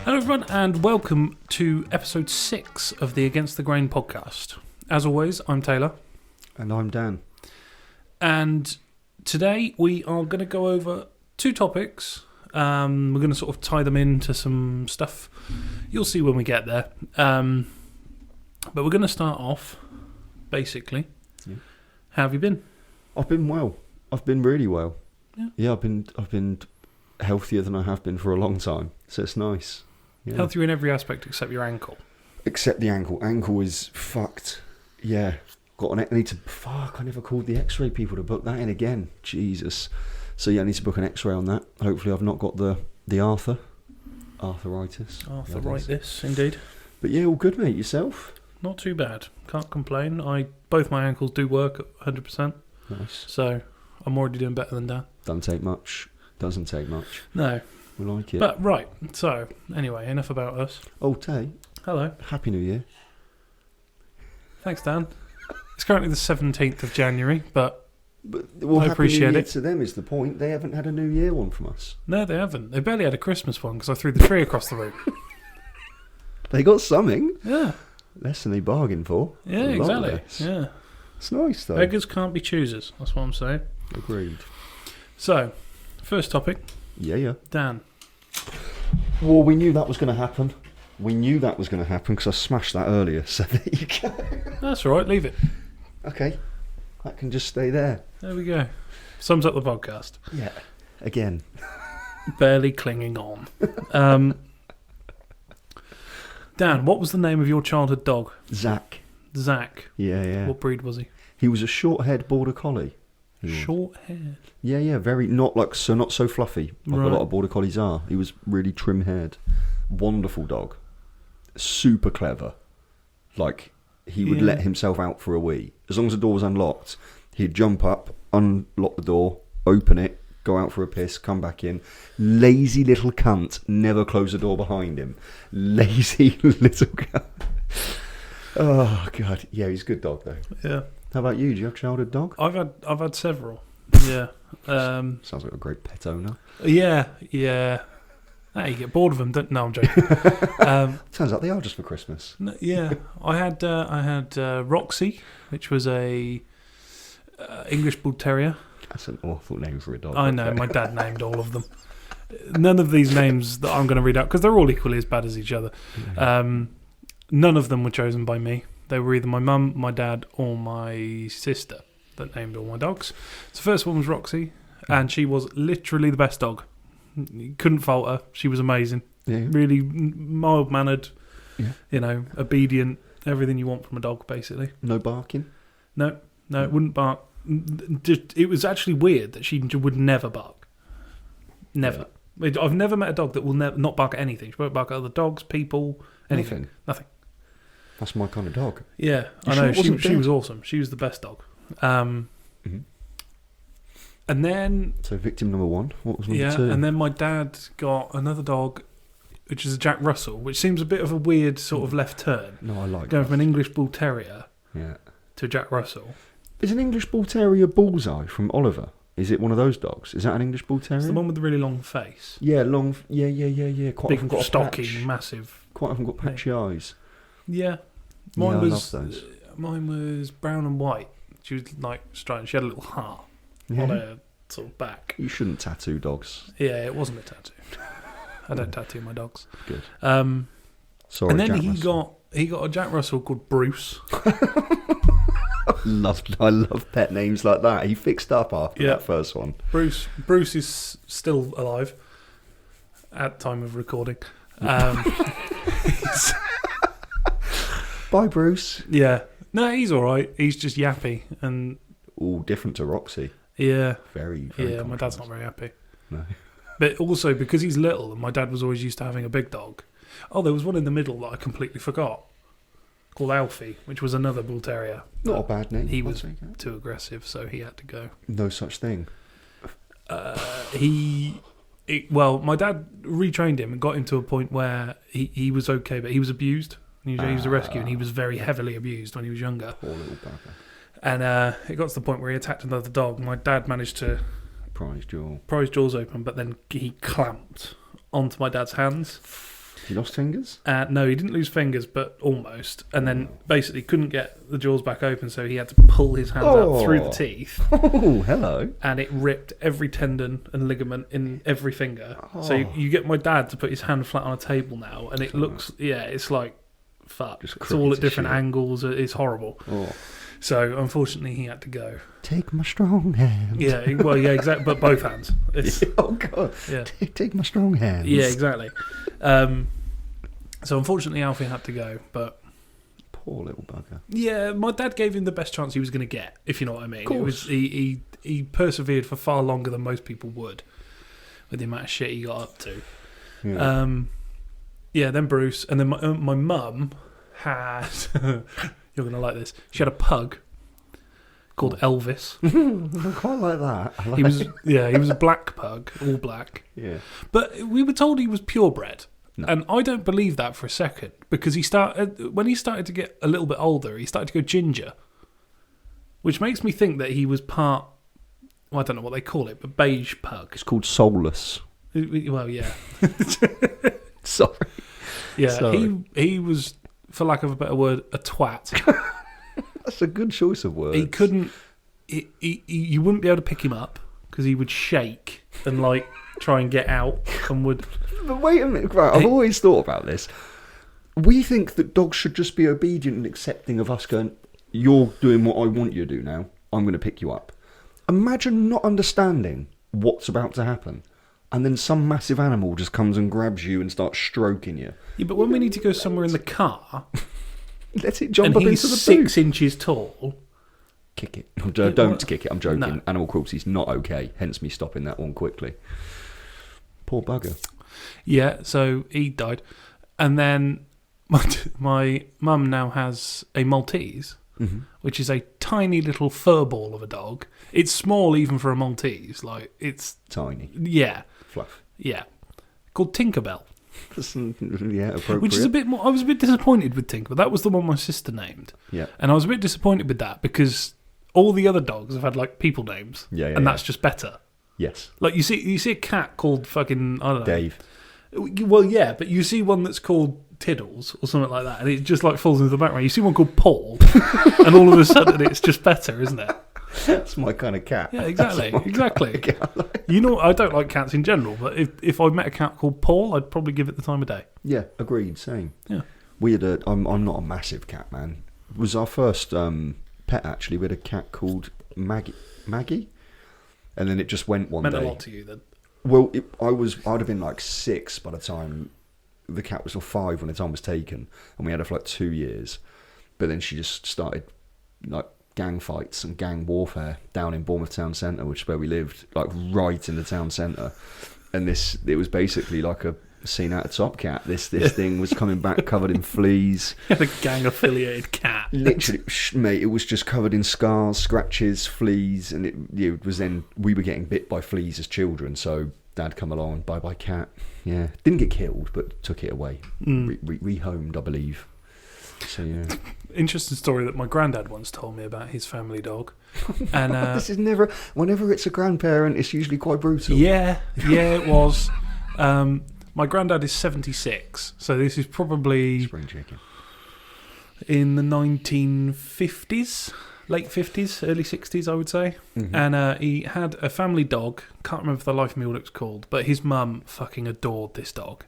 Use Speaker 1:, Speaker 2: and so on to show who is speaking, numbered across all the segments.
Speaker 1: Hello everyone and welcome to episode 6 of the Against the Grain podcast. As always, I'm Taylor.
Speaker 2: And I'm Dan.
Speaker 1: And today we are going to go over two topics. We're going to sort of tie them into some stuff. You'll see when we get there. But we're going to start off, basically.
Speaker 2: Yeah.
Speaker 1: How have you been?
Speaker 2: I've been well. I've been really well.
Speaker 1: Yeah.
Speaker 2: I've been healthier than I have been for a long time. So it's nice. Yeah.
Speaker 1: Healthier in every aspect except your ankle.
Speaker 2: Except the ankle. Ankle is fucked. Yeah. I need to... Fuck, I never called the x-ray people to book that in again. Jesus. So yeah, I need to book an x-ray on that. Hopefully I've not got the arthritis.
Speaker 1: Arthritis, indeed.
Speaker 2: But yeah, all good, mate. Yourself?
Speaker 1: Not too bad. Can't complain. Both my ankles do work at 100%.
Speaker 2: Nice.
Speaker 1: So I'm already doing better than Dan.
Speaker 2: Doesn't take much.
Speaker 1: No.
Speaker 2: We like it.
Speaker 1: But right, so anyway, enough about us.
Speaker 2: Oh, Tay.
Speaker 1: Hello.
Speaker 2: Happy New Year.
Speaker 1: Thanks, Dan. It's currently the 17th of January, but
Speaker 2: well,
Speaker 1: I appreciate
Speaker 2: Happy New Year
Speaker 1: it.
Speaker 2: to them is the point. They haven't had a New Year one from us.
Speaker 1: No, they haven't. They barely had a Christmas one because I threw the tree across the room.
Speaker 2: They got something.
Speaker 1: Yeah.
Speaker 2: Less than they bargained for.
Speaker 1: Yeah,
Speaker 2: A lot
Speaker 1: exactly.
Speaker 2: less.
Speaker 1: Yeah.
Speaker 2: It's nice, though.
Speaker 1: Beggars can't be choosers. That's what I'm saying.
Speaker 2: Agreed.
Speaker 1: So, first topic.
Speaker 2: Yeah.
Speaker 1: Dan.
Speaker 2: Well, we knew that was going to happen. Because I smashed that earlier. So there you go.
Speaker 1: That's all right. Leave it.
Speaker 2: Okay. That can just stay there.
Speaker 1: There we go. Sums up the podcast.
Speaker 2: Yeah. Again.
Speaker 1: Barely clinging on. Dan, what was the name of your childhood dog?
Speaker 2: Zach.
Speaker 1: Zach.
Speaker 2: Yeah.
Speaker 1: What breed was he?
Speaker 2: He was a short-haired border collie.
Speaker 1: Short haired.
Speaker 2: Yeah. Very not so fluffy like
Speaker 1: Right.
Speaker 2: a lot of border collies are. He was really trim-haired. Wonderful dog. Super clever. Like, he would let himself out for a wee. As long as the door was unlocked, he'd jump up, unlock the door, open it, go out for a piss, come back in. Lazy little cunt. Never close the door behind him. Lazy little cunt. Oh, God. Yeah, he's a good dog, though.
Speaker 1: Yeah.
Speaker 2: How about you? Do you have a childhood dog?
Speaker 1: I've had several. Yeah.
Speaker 2: Sounds like a great pet owner.
Speaker 1: Yeah. Hey, you get bored of them, don't? No, I'm joking.
Speaker 2: Turns out they are just for Christmas.
Speaker 1: Yeah, I had Roxy, which was a English Bull Terrier.
Speaker 2: That's an awful name for a dog.
Speaker 1: I know, my dad named all of them. None of these names that I'm going to read out, because they're all equally as bad as each other. None of them were chosen by me. They were either my mum, my dad, or my sister that named all my dogs. So the first one was Roxy, and she was literally the best dog. You couldn't fault her. She was amazing. Yeah. Really mild-mannered, obedient, everything you want from a dog, basically.
Speaker 2: No barking?
Speaker 1: No, it wouldn't bark. It was actually weird that she would never bark. Never. Yeah. I've never met a dog that will not bark at anything. She won't bark at other dogs, people, anything. Nothing.
Speaker 2: That's my kind of dog.
Speaker 1: Yeah, I know. She was awesome. She was the best dog. And then...
Speaker 2: So victim number one. What was number two?
Speaker 1: And then my dad got another dog, which is a Jack Russell, which seems a bit of a weird sort of left turn.
Speaker 2: No, I like
Speaker 1: going from an English Bull Terrier to a Jack Russell.
Speaker 2: Is an English Bull Terrier Bullseye from Oliver? Is it one of those dogs? Is that an English Bull Terrier?
Speaker 1: It's the one with the really long face.
Speaker 2: Yeah, long... Yeah. Quite
Speaker 1: big,
Speaker 2: often got
Speaker 1: stocky, massive.
Speaker 2: Quite often got patchy eyes.
Speaker 1: Yeah.
Speaker 2: I love those.
Speaker 1: Mine was brown and white. She was like striped. She had a little heart on her sort of back.
Speaker 2: You shouldn't tattoo dogs.
Speaker 1: Yeah, it wasn't a tattoo. I don't tattoo my dogs.
Speaker 2: Good.
Speaker 1: Sorry, and then Jack Russell. He got a Jack Russell called Bruce.
Speaker 2: I love pet names like that. He fixed up after that first one.
Speaker 1: Bruce is still alive at time of recording.
Speaker 2: Bye, Bruce.
Speaker 1: Yeah. No, he's all right. He's just yappy and
Speaker 2: all different to Roxy.
Speaker 1: Yeah.
Speaker 2: Very
Speaker 1: yeah, my dad's not very happy.
Speaker 2: No.
Speaker 1: But also because he's little and my dad was always used to having a big dog. Oh, there was one in the middle that I completely forgot. Called Alfie, which was another Bull Terrier.
Speaker 2: Not a bad name.
Speaker 1: He was too aggressive, so he had to go.
Speaker 2: No such thing.
Speaker 1: My dad retrained him and got him to a point where he was okay, but he was abused. He was a rescue, and he was very heavily abused when he was younger.
Speaker 2: Poor little bugger.
Speaker 1: And it got to the point where he attacked another dog. My dad managed to pry his jaws open, but then he clamped onto my dad's hands.
Speaker 2: He lost fingers?
Speaker 1: No, he didn't lose fingers, but almost. And then basically couldn't get the jaws back open, so he had to pull his hands out through the teeth.
Speaker 2: Oh, hello.
Speaker 1: And it ripped every tendon and ligament in every finger.
Speaker 2: Oh.
Speaker 1: So you get my dad to put his hand flat on a table now, and it looks, it's like, fuck. It's all at different angles. It's horrible.
Speaker 2: Oh.
Speaker 1: So, unfortunately, he had to go.
Speaker 2: Take my strong hand.
Speaker 1: Yeah, well, yeah, exactly. But both hands.
Speaker 2: Oh, God.
Speaker 1: Yeah.
Speaker 2: Take my strong hands.
Speaker 1: Yeah, exactly. So, unfortunately, Alfie had to go. But
Speaker 2: poor little bugger.
Speaker 1: yeah, my dad gave him the best chance he was going to get, if you know what I mean.
Speaker 2: Of course.
Speaker 1: He persevered for far longer than most people would with the amount of shit he got up to.
Speaker 2: Yeah.
Speaker 1: Then Bruce. And then my mum had... You're going to like this. She had a pug called Elvis.
Speaker 2: I quite like that.
Speaker 1: He was a black pug, all black.
Speaker 2: Yeah.
Speaker 1: But we were told he was purebred.
Speaker 2: No.
Speaker 1: And I don't believe that for a second, because when he started to get a little bit older, he started to go ginger, which makes me think that he was part, well, I don't know what they call it, but beige pug.
Speaker 2: It's called soulless.
Speaker 1: Well, yeah.
Speaker 2: Sorry.
Speaker 1: Yeah,
Speaker 2: Sorry.
Speaker 1: he was, for lack of a better word, a twat.
Speaker 2: That's a good choice of words.
Speaker 1: He couldn't, you wouldn't be able to pick him up, because he would shake and, like, try and get out and would...
Speaker 2: But wait a minute, right, I've always thought about this. We think that dogs should just be obedient and accepting of us going, you're doing what I want you to do now, I'm going to pick you up. Imagine not understanding what's about to happen, and then some massive animal just comes and grabs you and starts stroking you.
Speaker 1: Yeah, but when we need to go somewhere in the car,
Speaker 2: let it jump
Speaker 1: and
Speaker 2: up
Speaker 1: he's
Speaker 2: into the
Speaker 1: 6
Speaker 2: boot.
Speaker 1: inches tall...
Speaker 2: Kick it. Don't kick it, I'm joking.
Speaker 1: No.
Speaker 2: Animal cruelty's not okay, hence me stopping that one quickly. Poor bugger.
Speaker 1: Yeah, so he died. And then my mum now has a Maltese, which is a tiny little fur ball of a dog. It's small even for a Maltese. Like, it's...
Speaker 2: Tiny.
Speaker 1: Yeah.
Speaker 2: Fluff.
Speaker 1: Yeah. Called Tinkerbell.
Speaker 2: Yeah, appropriate.
Speaker 1: Which is a bit more... I was a bit disappointed with Tinkerbell. That was the one my sister named.
Speaker 2: Yeah.
Speaker 1: And I was a bit disappointed with that because all the other dogs have had, like, people names.
Speaker 2: Yeah,
Speaker 1: and that's just better.
Speaker 2: Yes.
Speaker 1: Like, you see a cat called fucking... I don't know.
Speaker 2: Dave.
Speaker 1: Well, yeah, but you see one that's called Tiddles or something like that, and it just like falls into the background. You see one called Paul, and all of a sudden it's just better, isn't it?
Speaker 2: That's my kind of cat.
Speaker 1: Yeah, exactly.
Speaker 2: Kind of cat.
Speaker 1: You know, I don't like cats in general, but if I met a cat called Paul, I'd probably give it the time of day.
Speaker 2: Yeah, agreed. Same.
Speaker 1: Yeah.
Speaker 2: We had I'm not a massive cat man. It was our first pet actually. We had a cat called Maggie, and then it just went one
Speaker 1: Meant
Speaker 2: day.
Speaker 1: a lot to you then.
Speaker 2: Well, I'd have been like 6 by the time the cat was, or 5 when the time was taken, and we had her for like 2 years. But then she just started like gang fights and gang warfare down in Bournemouth town centre, which is where we lived, like right in the town centre. And it was basically like a scene out of Top Cat. This thing was coming back covered in fleas.
Speaker 1: The gang affiliated cat.
Speaker 2: Literally, mate, it was just covered in scars, scratches, fleas, and it was then we were getting bit by fleas as children. So Dad come along and bye cat. Yeah, didn't get killed, but took it away, rehomed, I believe. So yeah,
Speaker 1: interesting story that my granddad once told me about his family dog. And
Speaker 2: this is whenever it's a grandparent, it's usually quite brutal.
Speaker 1: Yeah, it was. My granddad is 76, so this is probably
Speaker 2: Spring chicken.
Speaker 1: In the 1950s, late 50s, early 60s, I would say.
Speaker 2: Mm-hmm.
Speaker 1: And he had a family dog. Can't remember for the life of me what it's called, but his mum fucking adored this dog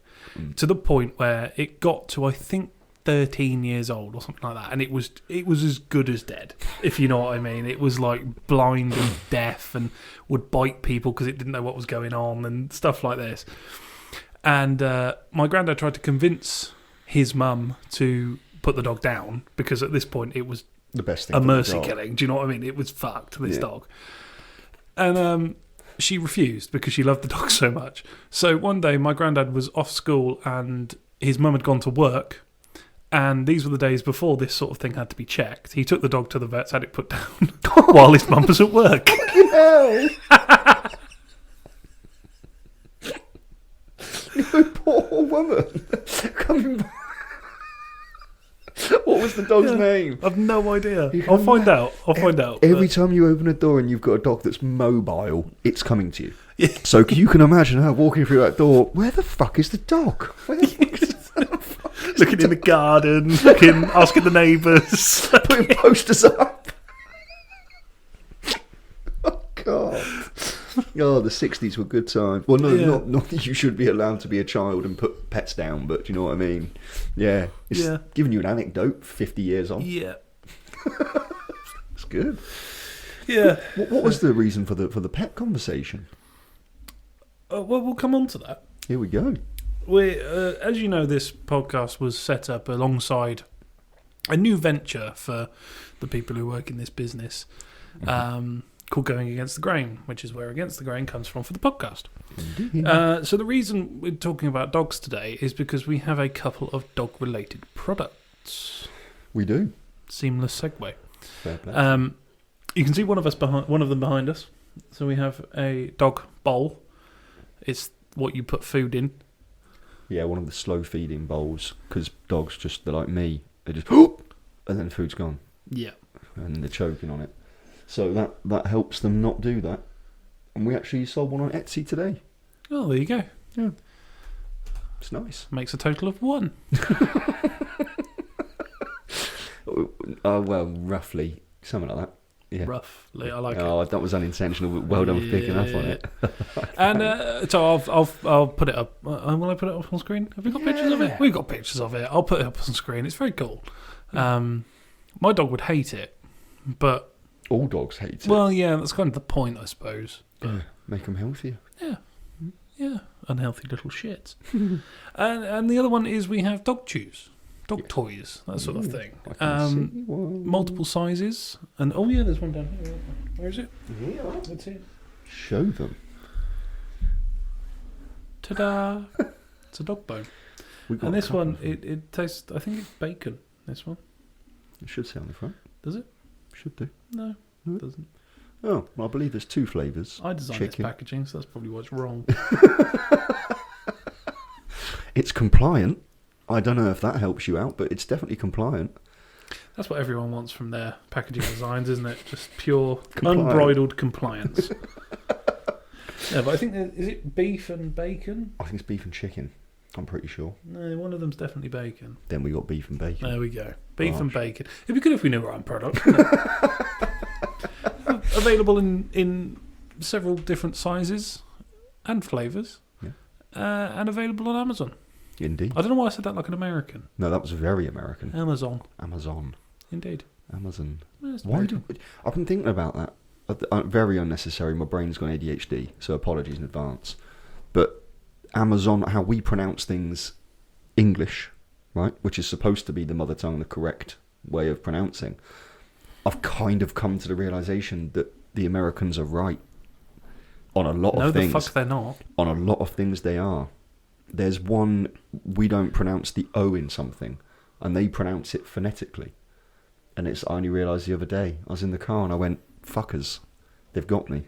Speaker 1: to the point where it got to, I think, 13 years old or something like that, and it was as good as dead, if you know what I mean. It was like blind and deaf and would bite people because it didn't know what was going on and stuff like this. And my granddad tried to convince his mum to put the dog down because at this point it was
Speaker 2: the best thing
Speaker 1: a mercy killing. Do you know what I mean? It was fucked, this dog. And she refused because she loved the dog so much. So one day my granddad was off school and his mum had gone to work. And these were the days before this sort of thing had to be checked. He took the dog to the vets, had it put down while his mum was at work.
Speaker 2: Fucking hell! You poor woman coming back. What was the dog's name?
Speaker 1: I've no idea. I'll find out.
Speaker 2: Every time you open a door and you've got a dog that's mobile, it's coming to you.
Speaker 1: Yeah.
Speaker 2: So you can imagine her walking through that door. Where the fuck is the dog? Where the fuck is
Speaker 1: looking in the garden, asking the neighbours.
Speaker 2: Putting posters up. Oh, God. Oh, the 60s were good times. Well, no, not that you should be allowed to be a child and put pets down, but do you know what I mean? Yeah. It's giving you an anecdote 50 years on.
Speaker 1: Yeah.
Speaker 2: It's good.
Speaker 1: Yeah.
Speaker 2: What was the reason for the pet conversation?
Speaker 1: Well, we'll come on to that.
Speaker 2: Here we go.
Speaker 1: As you know, this podcast was set up alongside a new venture for the people who work in this business, called Going Against the Grain, which is where Against the Grain comes from for the podcast. So the reason we're talking about dogs today is because we have a couple of dog-related products.
Speaker 2: We do.
Speaker 1: Seamless segue.
Speaker 2: Fair play.
Speaker 1: You can see one of them behind us. So we have a dog bowl. It's what you put food in.
Speaker 2: Yeah, one of the slow feeding bowls, because dogs they're like me. They just and then food's gone.
Speaker 1: Yeah.
Speaker 2: And they're choking on it. So that helps them not do that. And we actually sold one on Etsy today.
Speaker 1: Oh, there you go.
Speaker 2: Yeah. It's nice.
Speaker 1: Makes a total of 1.
Speaker 2: Well, roughly. Something like that. Yeah.
Speaker 1: Roughly, I like it.
Speaker 2: Oh, that was unintentional, but well done for picking up on it.
Speaker 1: And so I'll put it up. Will I put it up on screen? Have we got pictures of it? We've got pictures of it. I'll put it up on screen. It's very cool. My dog would hate it, but
Speaker 2: all dogs hate it.
Speaker 1: Well, yeah, that's kind of the point, I suppose. But,
Speaker 2: make them healthier.
Speaker 1: Yeah, unhealthy little shits. and the other one is we have dog chews. Dog toys, that sort of thing. Multiple sizes. And there's one down here. Where is it?
Speaker 2: Yeah.
Speaker 1: Let's see it.
Speaker 2: Show them.
Speaker 1: Ta-da! It's a dog bone. And this one, it tastes, I think it's bacon, this one.
Speaker 2: It should say on the front.
Speaker 1: Does it?
Speaker 2: Should do.
Speaker 1: No, it doesn't.
Speaker 2: Oh, well, I believe there's 2 flavours.
Speaker 1: I designed this packaging, so that's probably what's wrong.
Speaker 2: It's compliant. I don't know if that helps you out, but it's definitely compliant.
Speaker 1: That's what everyone wants from their packaging designs, isn't it? Just pure, unbridled compliance. Yeah, but I think, is it beef and bacon?
Speaker 2: I think it's beef and chicken. I'm pretty sure.
Speaker 1: No, one of them's definitely bacon.
Speaker 2: Then we got beef and bacon.
Speaker 1: There we go. Beef and bacon. It'd be good if we knew our own product. Available in several different sizes and flavours. Yeah. And available on Amazon.
Speaker 2: Indeed.
Speaker 1: I don't know why I said that like an American.
Speaker 2: No, that was very American.
Speaker 1: Amazon. Indeed.
Speaker 2: Amazon.
Speaker 1: Yeah,
Speaker 2: why I've been thinking about that. Very unnecessary. My brain's gone ADHD, so apologies in advance. But Amazon, how we pronounce things English, right, which is supposed to be the mother tongue, the correct way of pronouncing, I've kind of come to the realisation that the Americans are right on a lot of things.
Speaker 1: No, the fuck they're not.
Speaker 2: On a lot of things they are. There's one, we don't pronounce the O in something, and they pronounce it phonetically. And I only realised the other day, I was in the car and I went, fuckers, they've got me.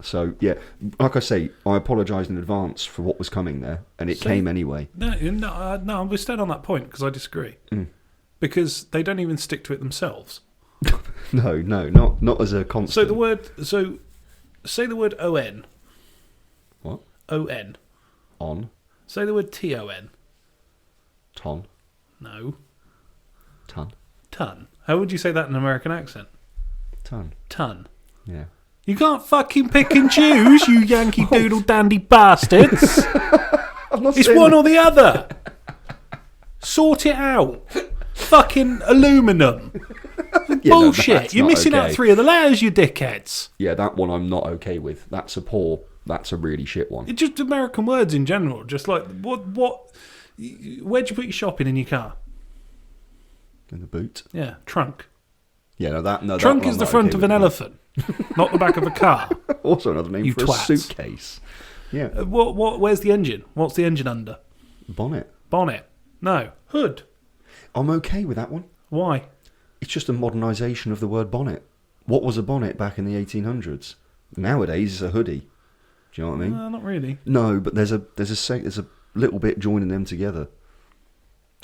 Speaker 2: So, yeah, like I say, I apologise in advance for what was coming there, and it came anyway.
Speaker 1: No, we're staying on that point, because I disagree. Because they don't even stick to it themselves.
Speaker 2: No, not as a constant.
Speaker 1: Say the word O-N.
Speaker 2: What?
Speaker 1: O-N.
Speaker 2: On.
Speaker 1: Say the word T-O-N.
Speaker 2: Ton.
Speaker 1: No.
Speaker 2: Ton.
Speaker 1: Ton. How would you say that in an American accent?
Speaker 2: Ton.
Speaker 1: Ton.
Speaker 2: Yeah.
Speaker 1: You can't fucking pick and choose, you Yankee Doodle Dandy bastards. It's one or the other. Sort it out. Fucking aluminum. Bullshit. You're missing out 3 of the letters, you dickheads.
Speaker 2: Yeah, that one I'm not okay with. That's a really shit one.
Speaker 1: It's just American words in general. Just like, where'd you put your shopping in your car?
Speaker 2: In the boot?
Speaker 1: Yeah, trunk.
Speaker 2: Yeah,
Speaker 1: Trunk is the front of an elephant, not the back of a car.
Speaker 2: Also another name for a suitcase. Yeah.
Speaker 1: Where's the engine? What's the engine under?
Speaker 2: Bonnet.
Speaker 1: No. Hood.
Speaker 2: I'm okay with that one.
Speaker 1: Why?
Speaker 2: It's just a modernisation of the word bonnet. What was a bonnet back in the 1800s? Nowadays it's a hoodie. Do you know what I mean?
Speaker 1: Not really.
Speaker 2: No, but there's a little bit joining them together.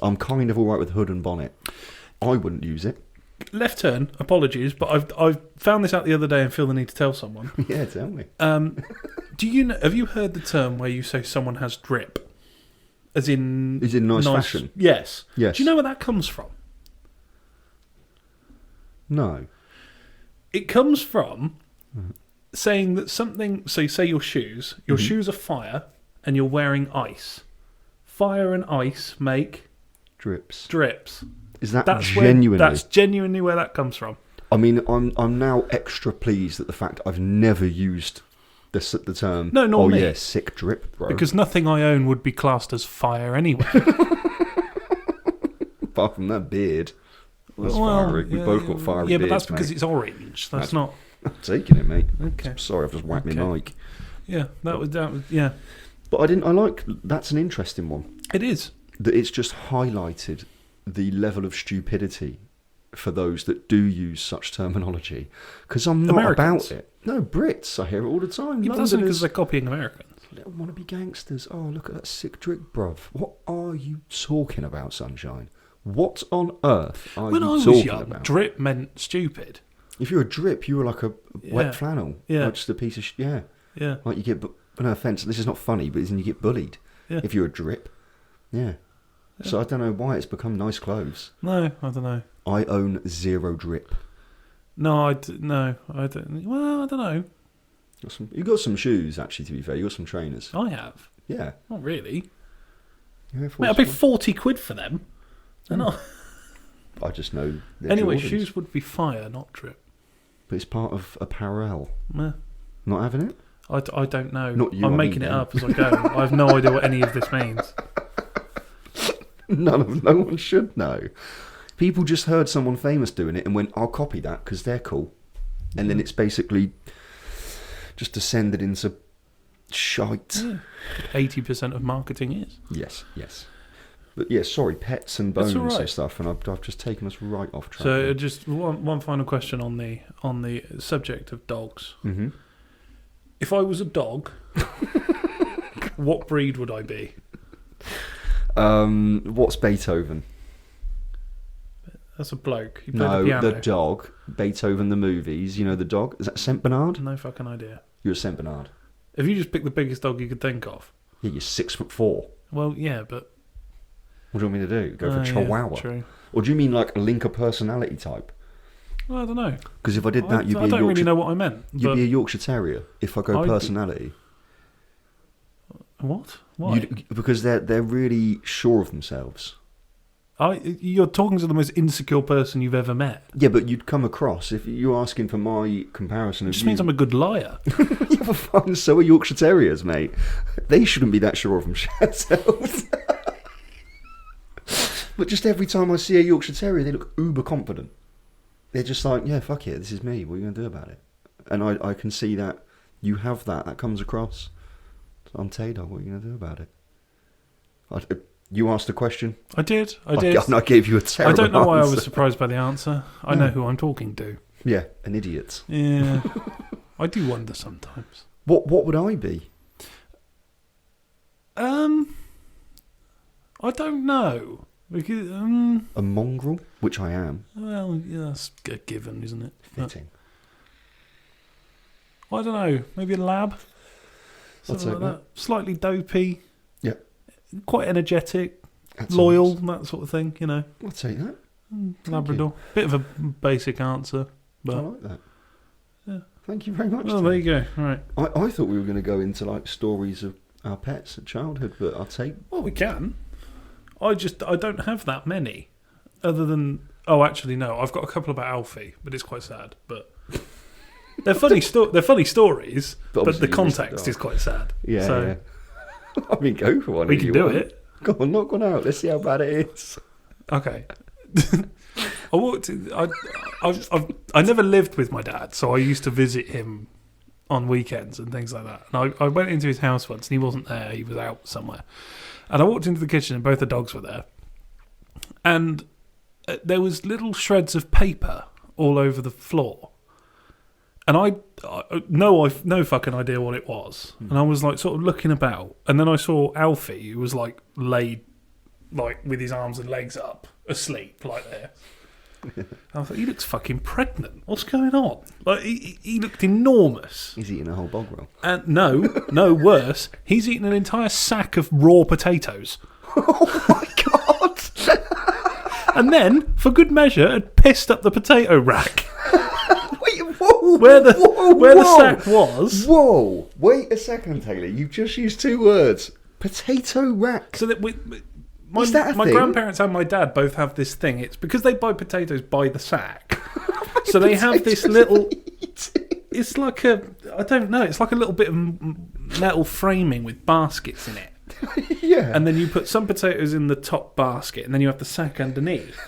Speaker 2: I'm kind of all right with hood and bonnet. I wouldn't use it.
Speaker 1: Left turn. Apologies, but I've found this out the other day and feel the need to tell someone.
Speaker 2: Yeah, tell me.
Speaker 1: Do you know? Have you heard the term where you say someone has drip? As in
Speaker 2: nice fashion?
Speaker 1: Yes.
Speaker 2: Yes.
Speaker 1: Do you know where that comes from?
Speaker 2: No.
Speaker 1: It comes from saying that something... So say your shoes. Your shoes are fire and you're wearing ice. Fire and ice make...
Speaker 2: Drips. Is that
Speaker 1: That's
Speaker 2: genuinely?
Speaker 1: That's genuinely where that comes from.
Speaker 2: I mean, I'm now extra pleased at the fact I've never used the term.
Speaker 1: No, not me.
Speaker 2: Yeah, sick drip, bro.
Speaker 1: Because nothing I own would be classed as fire anyway.
Speaker 2: Apart from that beard, that's fiery. We both got fiery beards.
Speaker 1: Yeah, but that's because
Speaker 2: mate.
Speaker 1: it's orange. That's not.
Speaker 2: I'm taking it, mate.
Speaker 1: Okay.
Speaker 2: Sorry, I've just whacked my mic.
Speaker 1: Yeah, that was yeah.
Speaker 2: But I like. That's an interesting one.
Speaker 1: It is.
Speaker 2: That it's just highlighted the level of stupidity for those that do use such terminology. Because I'm not
Speaker 1: Americans.
Speaker 2: about it. No, Brits. I hear it all the time.
Speaker 1: Yeah, that's because they're copying Americans.
Speaker 2: Little wannabe gangsters. Oh, look at that sick drip, bruv. What are you talking about, Sunshine? What on earth are
Speaker 1: When
Speaker 2: you
Speaker 1: I was
Speaker 2: talking
Speaker 1: young,
Speaker 2: about?
Speaker 1: drip meant stupid.
Speaker 2: If you're a drip, you were like a wet flannel.
Speaker 1: Yeah.
Speaker 2: Like just a piece of yeah.
Speaker 1: Yeah.
Speaker 2: Like you get, no offence, this is not funny, but you get bullied.
Speaker 1: Yeah.
Speaker 2: If you're a drip. Yeah. So I don't know why it's become nice clothes.
Speaker 1: No, I don't know.
Speaker 2: I own 0 drip.
Speaker 1: No, I don't. Well, I don't know.
Speaker 2: You got some shoes, actually, to be fair. You got some trainers.
Speaker 1: I have.
Speaker 2: Yeah.
Speaker 1: Not really.
Speaker 2: Yeah,
Speaker 1: Mate, I paid 40 quid for them. They're not.
Speaker 2: I just know.
Speaker 1: Anyway,
Speaker 2: Jordans.
Speaker 1: shoes would be fire, not drip.
Speaker 2: But it's part of apparel.
Speaker 1: Meh.
Speaker 2: Not having it?
Speaker 1: I don't know.
Speaker 2: Not you,
Speaker 1: I'm
Speaker 2: I
Speaker 1: making
Speaker 2: mean,
Speaker 1: it
Speaker 2: then.
Speaker 1: up as I go. I have no idea what any of this means.
Speaker 2: No one should know. People just heard someone famous doing it and went, I'll copy that because they're cool. And then it's basically just descended into shite.
Speaker 1: Yeah. 80% of marketing is.
Speaker 2: Yes. But yeah, sorry, pets and bones
Speaker 1: right.
Speaker 2: and stuff, and I've just taken us right off track.
Speaker 1: So just one final question on the subject of dogs.
Speaker 2: Mm-hmm.
Speaker 1: If I was a dog, what breed would I be?
Speaker 2: What's Beethoven?
Speaker 1: That's a bloke. He played
Speaker 2: No,
Speaker 1: the piano.
Speaker 2: the dog. Beethoven, the movies. You know the dog? Is that Saint Bernard?
Speaker 1: No fucking idea.
Speaker 2: You're a Saint Bernard.
Speaker 1: If you just pick the biggest dog you could think of.
Speaker 2: Yeah, you're 6'4".
Speaker 1: Well, yeah, but...
Speaker 2: What do you want me to do? Go for Chihuahua?
Speaker 1: Yeah, true.
Speaker 2: Or do you mean like a linker personality type?
Speaker 1: Well, I don't know.
Speaker 2: Because if I did that, you'd be
Speaker 1: I
Speaker 2: a
Speaker 1: don't
Speaker 2: Yorkshire.
Speaker 1: really know what I meant.
Speaker 2: You'd be a Yorkshire Terrier if I go personality.
Speaker 1: What? Why?
Speaker 2: Because they're really sure of themselves.
Speaker 1: You're talking to the most insecure person you've ever met.
Speaker 2: Yeah, but you'd come across, if you're asking for my comparison of
Speaker 1: It just means I'm a good liar.
Speaker 2: Yeah, well, fine, so are Yorkshire Terriers, mate. They shouldn't be that sure of themselves. But just every time I see a Yorkshire Terrier, they look uber confident. They're just like, yeah, fuck it, this is me. What are you going to do about it? And I can see that you have that comes across. I'm Tay-Dog, what are you going to do about it? You asked a question.
Speaker 1: I did.
Speaker 2: And I gave you a terrible
Speaker 1: I don't know why I
Speaker 2: answer.
Speaker 1: was surprised by the answer. I know who I'm talking to.
Speaker 2: Yeah, an idiot.
Speaker 1: Yeah. I do wonder sometimes.
Speaker 2: What would I be?
Speaker 1: I don't know. Because,
Speaker 2: A mongrel, which I am.
Speaker 1: well, yeah, that's a given, isn't it?
Speaker 2: Fitting.
Speaker 1: I don't know. Maybe a lab? Something like that. Slightly dopey.
Speaker 2: Yeah.
Speaker 1: Quite energetic.
Speaker 2: That's
Speaker 1: Loyal,
Speaker 2: honest.
Speaker 1: that sort of thing, you know.
Speaker 2: I'll take that.
Speaker 1: Labrador. Bit of a basic answer. But
Speaker 2: I like that.
Speaker 1: Yeah.
Speaker 2: Thank you very much.
Speaker 1: Well,
Speaker 2: Tim.
Speaker 1: there you go. All right.
Speaker 2: I thought we were going to go into like stories of our pets at childhood, but I'll take.
Speaker 1: Well, we can. I don't have that many. Other than... Oh, actually, no. I've got a couple about Alfie, but it's quite sad. But they're funny they're funny stories, but the context is quite sad.
Speaker 2: Yeah,
Speaker 1: so
Speaker 2: yeah. I mean, go for one.
Speaker 1: we
Speaker 2: if
Speaker 1: can
Speaker 2: you
Speaker 1: do
Speaker 2: want.
Speaker 1: it.
Speaker 2: Go on, knock one out. Let's see how bad it is.
Speaker 1: Okay. I walked. I never lived with my dad, so I used to visit him on weekends and things like that. And I went into his house once, and he wasn't there. He was out somewhere. And I walked into the kitchen, and both the dogs were there. And there was little shreds of paper all over the floor. And I no fucking idea what it was. And I was like sort of looking about, and then I saw Alfie, who was like laid like with his arms and legs up, asleep like there. I thought, he looks fucking pregnant. What's going on? Like he looked enormous.
Speaker 2: He's eating a whole bog roll.
Speaker 1: And no, worse, he's eaten an entire sack of raw potatoes.
Speaker 2: Oh my god!
Speaker 1: And then, for good measure, had pissed up the potato rack.
Speaker 2: Wait, whoa!
Speaker 1: Where the
Speaker 2: whoa.
Speaker 1: sack was.
Speaker 2: Whoa! Wait a second, Taylor. You've just used 2 words. Potato rack.
Speaker 1: So that my
Speaker 2: Is that a thing?
Speaker 1: grandparents and my dad both have this thing. It's because they buy potatoes by the sack. So they have this little... It's like I don't know, it's like a little bit of metal framing with baskets in it.
Speaker 2: Yeah.
Speaker 1: And then you put some potatoes in the top basket and then you have the sack underneath.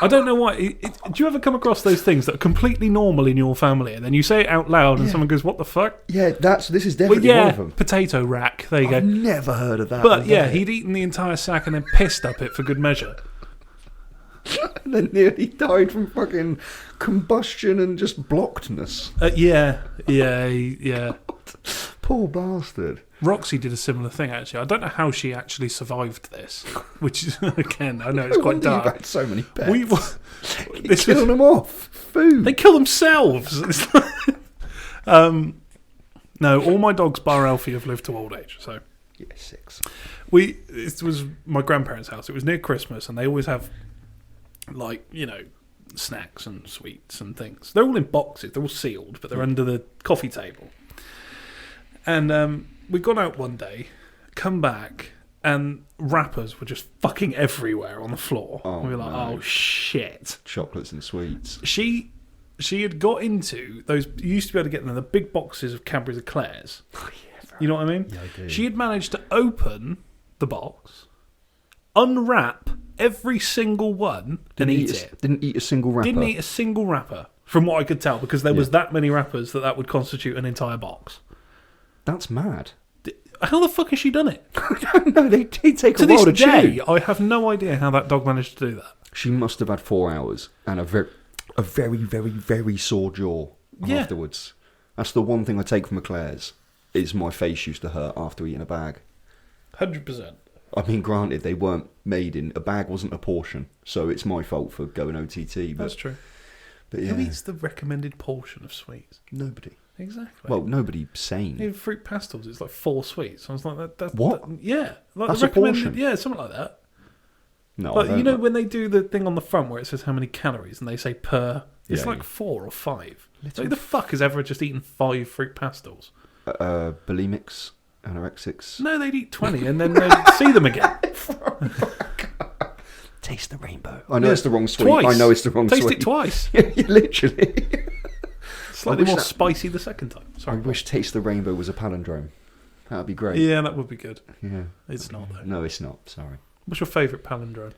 Speaker 1: I don't know why. Do you ever come across those things that are completely normal in your family and then you say it out loud and someone goes, what the fuck?
Speaker 2: Yeah, this is definitely one of them.
Speaker 1: Potato rack. There you
Speaker 2: I've
Speaker 1: go.
Speaker 2: never heard of that.
Speaker 1: But yeah, he'd eaten the entire sack and then pissed up it for good measure.
Speaker 2: And then nearly died from fucking combustion and just blockedness.
Speaker 1: Yeah.
Speaker 2: Poor bastard.
Speaker 1: Roxy did a similar thing, actually. I don't know how she actually survived this, which is, again, I know it's quite dark.
Speaker 2: You've had so many pets.
Speaker 1: This
Speaker 2: Killing them off. Food.
Speaker 1: They kill themselves. No, all my dogs, bar Alfie, have lived to old age. So
Speaker 2: Yeah, 6.
Speaker 1: It was my grandparents' house. It was near Christmas, and they always have, like, snacks and sweets and things. They're all in boxes. They're all sealed, but they're under the coffee table. And we'd gone out one day, come back, and wrappers were just fucking everywhere on the floor.
Speaker 2: Oh,
Speaker 1: we were like,
Speaker 2: no.
Speaker 1: oh, shit.
Speaker 2: Chocolates and sweets.
Speaker 1: She had got into those, you used to be able to get them in the big boxes of Cadbury's Eclairs.
Speaker 2: Oh, yeah,
Speaker 1: You know what I mean?
Speaker 2: Yeah, I do.
Speaker 1: She had managed to open the box, unwrap every single one, and eat it.
Speaker 2: Didn't eat a single wrapper.
Speaker 1: Didn't eat a single wrapper, from what I could tell, because there was that many wrappers that would constitute an entire box.
Speaker 2: That's mad.
Speaker 1: How the fuck has she done it?
Speaker 2: I don't know. They take
Speaker 1: To
Speaker 2: a while to
Speaker 1: this day,
Speaker 2: chew.
Speaker 1: I have no idea how that dog managed to do that.
Speaker 2: She must have had 4 hours and a very, very, very sore jaw afterwards. That's the one thing I take from Eclairs. Is my face used to hurt after eating a bag.
Speaker 1: 100%.
Speaker 2: I mean, granted, they weren't made in... A bag wasn't a portion, so it's my fault for going OTT. But,
Speaker 1: That's true.
Speaker 2: But yeah.
Speaker 1: Who eats the recommended portion of sweets?
Speaker 2: Nobody.
Speaker 1: Exactly.
Speaker 2: Well, nobody sane.
Speaker 1: Even fruit pastels, it's like 4 sweets. I was like, that's...
Speaker 2: What?
Speaker 1: Yeah. Like
Speaker 2: That's
Speaker 1: the
Speaker 2: a portion?
Speaker 1: recommended... Yeah, something like that.
Speaker 2: No,
Speaker 1: But you know when they do the thing on the front where it says how many calories and they say per... It's
Speaker 2: Yeah,
Speaker 1: like 4 or 5.
Speaker 2: Little
Speaker 1: Who the fuck has ever just eaten 5 fruit pastels?
Speaker 2: bulimics, anorexics.
Speaker 1: No, they'd eat 20 and then they'd see them again.
Speaker 2: Taste the rainbow. I know it's the wrong sweet.
Speaker 1: Twice.
Speaker 2: I know it's the wrong
Speaker 1: Taste
Speaker 2: sweet.
Speaker 1: it twice.
Speaker 2: Yeah, literally.
Speaker 1: Slightly
Speaker 2: wish
Speaker 1: more
Speaker 2: that-
Speaker 1: spicy the second time.
Speaker 2: I
Speaker 1: Sorry.
Speaker 2: wish Taste the Rainbow was a palindrome. That would be great.
Speaker 1: Yeah, that would be good.
Speaker 2: Yeah.
Speaker 1: It's not, though.
Speaker 2: No, it's not. Sorry.
Speaker 1: What's your favourite palindrome?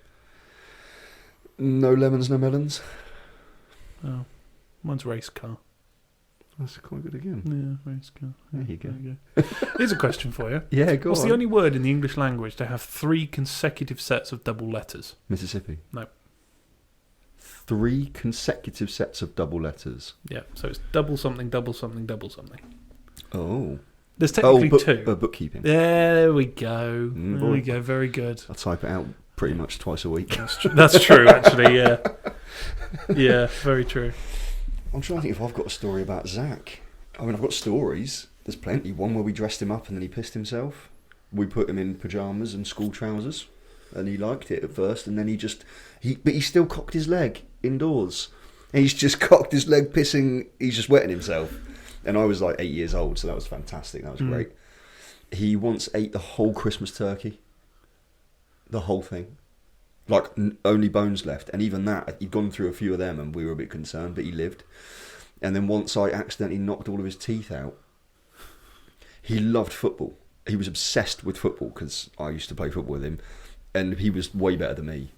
Speaker 2: No lemons, no melons.
Speaker 1: Oh, mine's race car.
Speaker 2: That's quite good again.
Speaker 1: Yeah, race car.
Speaker 2: There you go.
Speaker 1: Here's a question for you.
Speaker 2: Yeah, go
Speaker 1: What's
Speaker 2: on.
Speaker 1: the only word in the English language to have 3 consecutive sets of double letters?
Speaker 2: Mississippi.
Speaker 1: No.
Speaker 2: 3 consecutive sets of double letters.
Speaker 1: Yeah, so it's double something, double something, double something.
Speaker 2: Oh.
Speaker 1: There's technically 2.
Speaker 2: Bookkeeping.
Speaker 1: There we go.
Speaker 2: Mm,
Speaker 1: There we go. Very good.
Speaker 2: I type it out pretty much twice a week.
Speaker 1: That's true, actually, yeah. Yeah, very true.
Speaker 2: I'm trying to think if I've got a story about Zach. I mean, I've got stories. There's plenty. One where we dressed him up and then he pissed himself. We put him in pyjamas and school trousers, and he liked it at first, and then but he still cocked his leg indoors. He's just cocked his leg pissing. He's just wetting himself. And I was like 8 years old, so that was fantastic. That was great. He once ate the whole Christmas turkey. The whole thing. Like, only bones left. And even that, he'd gone through a few of them and we were a bit concerned, but he lived. And then once I accidentally knocked all of his teeth out. He loved football. He was obsessed with football because I used to play football with him. And he was way better than me.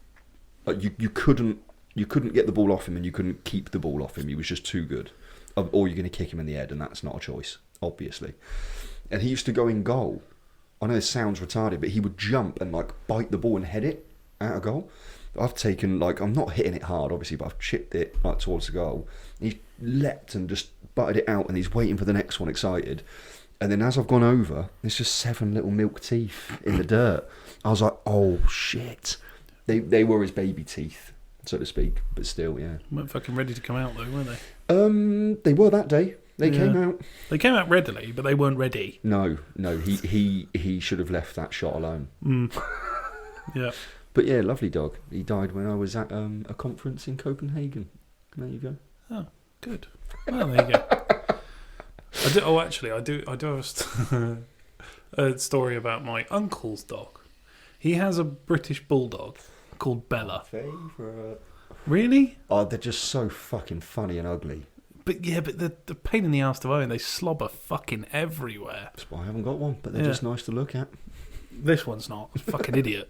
Speaker 2: Like, you couldn't get the ball off him and you couldn't keep the ball off him. He was just too good. Or you're going to kick him in the head, and that's not a choice, obviously. And he used to go in goal. I know this sounds retarded, but he would jump and like bite the ball and head it out of goal. I've taken, like, I'm not hitting it hard, obviously, but I've chipped it like towards the goal. He leapt and just butted it out, and he's waiting for the next one, excited. And then as I've gone over, there's just 7 little milk teeth in the dirt. I was like, oh shit. They were his baby teeth, so to speak, but still, yeah.
Speaker 1: Weren't fucking ready to come out, though, were they?
Speaker 2: They were that day. They came out.
Speaker 1: They came out readily, but they weren't ready.
Speaker 2: No. He should have left that shot alone.
Speaker 1: Yeah.
Speaker 2: But yeah, lovely dog. He died when I was at a conference in Copenhagen. There you go.
Speaker 1: Oh, good. Well, there you go. I do have a story about my uncle's dog. He has a British bulldog called Bella.
Speaker 2: Favourite.
Speaker 1: Really?
Speaker 2: Oh, they're just so fucking funny and ugly.
Speaker 1: But the pain in the ass to own. They slobber fucking everywhere.
Speaker 2: That's why I haven't got one, but they're just nice to look at.
Speaker 1: This one's not. Fucking idiot.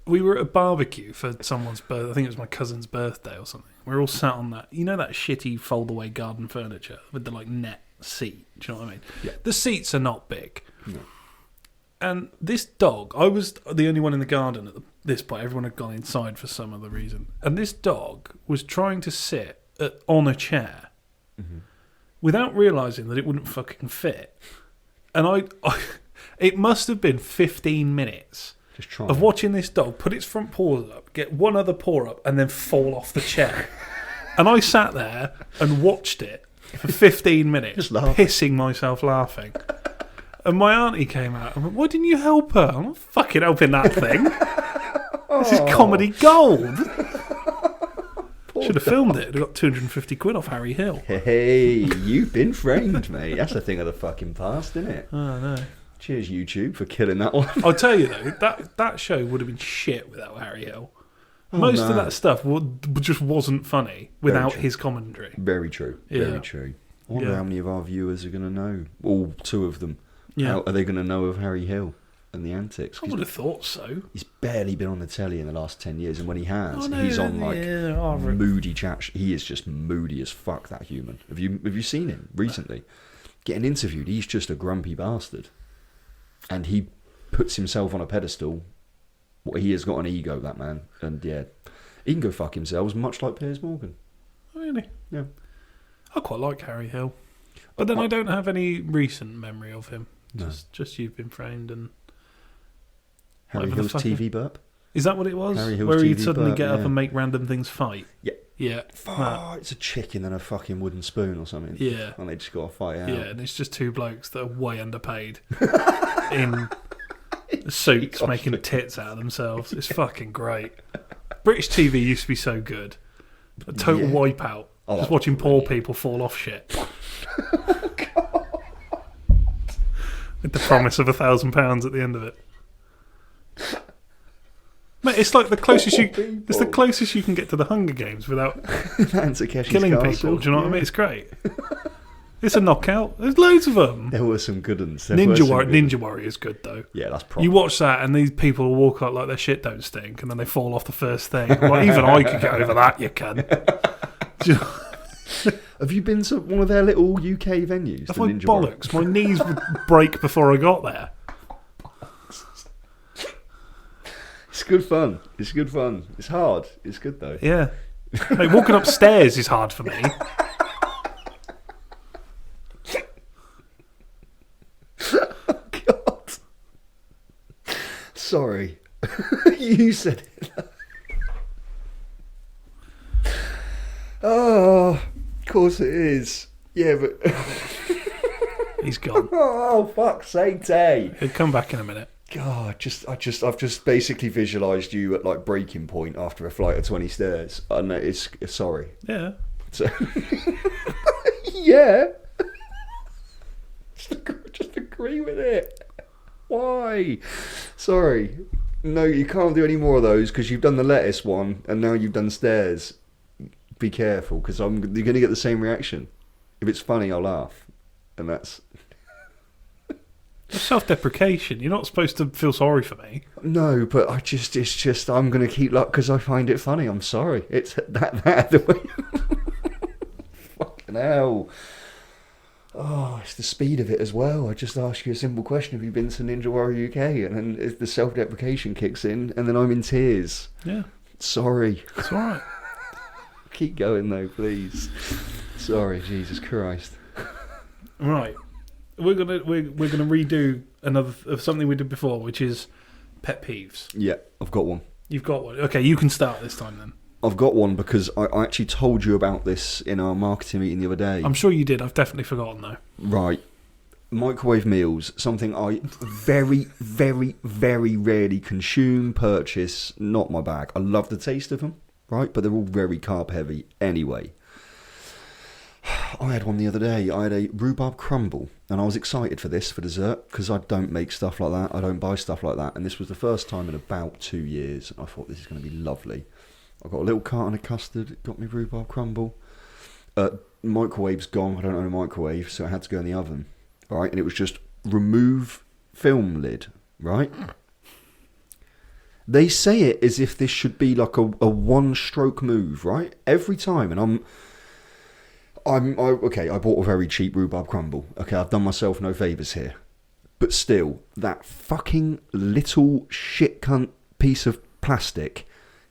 Speaker 1: We were at a barbecue for someone's birthday. I think it was my cousin's birthday or something. We were all sat on that, that shitty fold-away garden furniture with the net seat. Do you know what I mean?
Speaker 2: Yeah.
Speaker 1: The seats are not big.
Speaker 2: No.
Speaker 1: And this dog, I was the only one in the garden at this point. Everyone had gone inside for some other reason. And this dog was trying to sit on a chair without realising that it wouldn't fucking fit. And it must have been 15 minutes of watching this dog put its front paws up, get one other paw up, and then fall off the chair. And I sat there and watched it for 15 minutes,
Speaker 2: just
Speaker 1: pissing myself laughing. And my auntie came out and went, "Why didn't you help her?" I'm not fucking helping that thing. This is comedy gold. Should have filmed it. I got 250 quid off Harry Hill.
Speaker 2: Hey, you've been framed, mate. That's a thing of the fucking past, isn't it?
Speaker 1: Oh, no.
Speaker 2: Cheers, YouTube, for killing that one.
Speaker 1: I'll tell you, though, that show would have been shit without Harry Hill. Most of that stuff just wasn't funny without his commentary.
Speaker 2: Very true.
Speaker 1: Yeah.
Speaker 2: Very true. I wonder how many of our viewers are going to know. All two of them.
Speaker 1: Yeah.
Speaker 2: How are they going to know of Harry Hill and the antics?
Speaker 1: I would have thought so.
Speaker 2: He's barely been on the telly in the last 10 years, and when he has, he's on moody chat. He is just moody as fuck, that human. Have you seen him recently? Getting interviewed, he's just a grumpy bastard. And he puts himself on a pedestal. He has got an ego, that man. And yeah, he can go fuck himself, much like Piers Morgan.
Speaker 1: Really?
Speaker 2: Yeah.
Speaker 1: I quite like Harry Hill. But then I don't have any recent memory of him.
Speaker 2: No.
Speaker 1: Just You've Been Framed and...
Speaker 2: Harry Hill's TV burp?
Speaker 1: Is that what it was?
Speaker 2: Harry Hill's
Speaker 1: where he'd
Speaker 2: TV
Speaker 1: suddenly
Speaker 2: burp,
Speaker 1: get up and make random things fight?
Speaker 2: Yeah.
Speaker 1: Yeah.
Speaker 2: Oh, it's a chicken and a fucking wooden spoon or something.
Speaker 1: Yeah.
Speaker 2: And they just got to fight out.
Speaker 1: Yeah, and it's just two blokes that are way underpaid in suits making tits out of themselves. It's fucking great. British TV used to be so good. A total wipeout. Just watching poor people fall off shit. With the promise of £1,000 at the end of it. Mate, it's like the closest it's the closest you can get to the Hunger Games without killing people. Do you know what I mean? It's great. It's a knockout. There's loads of them.
Speaker 2: There were some good ones.
Speaker 1: Ninja Warrior's good though.
Speaker 2: Yeah, that's proper.
Speaker 1: You watch that and these people will walk out like their shit don't stink and then they fall off the first thing. Well, even I could get over that, you can. Do you know?
Speaker 2: Have you been to one of their little UK venues?
Speaker 1: That's my bollocks. My knees would break before I got there.
Speaker 2: It's good fun. It's good fun. It's hard. It's good though.
Speaker 1: Yeah. Mate, walking upstairs is hard for me.
Speaker 2: Oh, God. Sorry. You said it. Oh, of course it is. Yeah, but...
Speaker 1: He's gone.
Speaker 2: Oh, fuck's sake, Tay.
Speaker 1: He'll come back in a minute.
Speaker 2: God, I've just basically visualised you at like breaking point after a flight of 20 stairs. And it's sorry.
Speaker 1: Yeah.
Speaker 2: So, yeah. Just agree with it. Why? Sorry. No, you can't do any more of those because you've done the lettuce one and now you've done stairs. Be careful because you're going to get the same reaction. If it's funny, I'll laugh. And that's...
Speaker 1: Self-deprecation. You're not supposed to feel sorry for me.
Speaker 2: No, but I'm going to keep luck because I find it funny. I'm sorry. It's that the way. Fucking hell. Oh, it's the speed of it as well. I just ask you a simple question. Have you been to Ninja Warrior UK? And then the self-deprecation kicks in and then I'm in tears.
Speaker 1: Yeah.
Speaker 2: Sorry.
Speaker 1: It's all right.
Speaker 2: Keep going though, please. Sorry, Jesus Christ.
Speaker 1: Right. We're gonna redo another of something we did before, which is pet peeves.
Speaker 2: Yeah, I've got one.
Speaker 1: You've got one. Okay, you can start this time then.
Speaker 2: I've got one because I actually told you about this in our marketing meeting the other day.
Speaker 1: I'm sure you did. I've definitely forgotten though.
Speaker 2: Right. microwave meals, something I very, very, very rarely consume, purchase, not my bag. I love the taste of them, right? But they're all very carb heavy anyway. I had one the other day. I had a rhubarb crumble, and I was excited for this for dessert because I don't make stuff like that. I don't buy stuff like that, and this was the first time in about 2 years. I thought this is going to be lovely. I got a little carton of custard, got me rhubarb crumble. Microwave's gone. I don't own a microwave, so I had to go in the oven. All right, and it was just remove film lid. Right. They say it as if this should be like a one-stroke move, right? Every time, and okay, I bought a very cheap rhubarb crumble. Okay, I've done myself no favours here. But still, that fucking little shit cunt piece of plastic,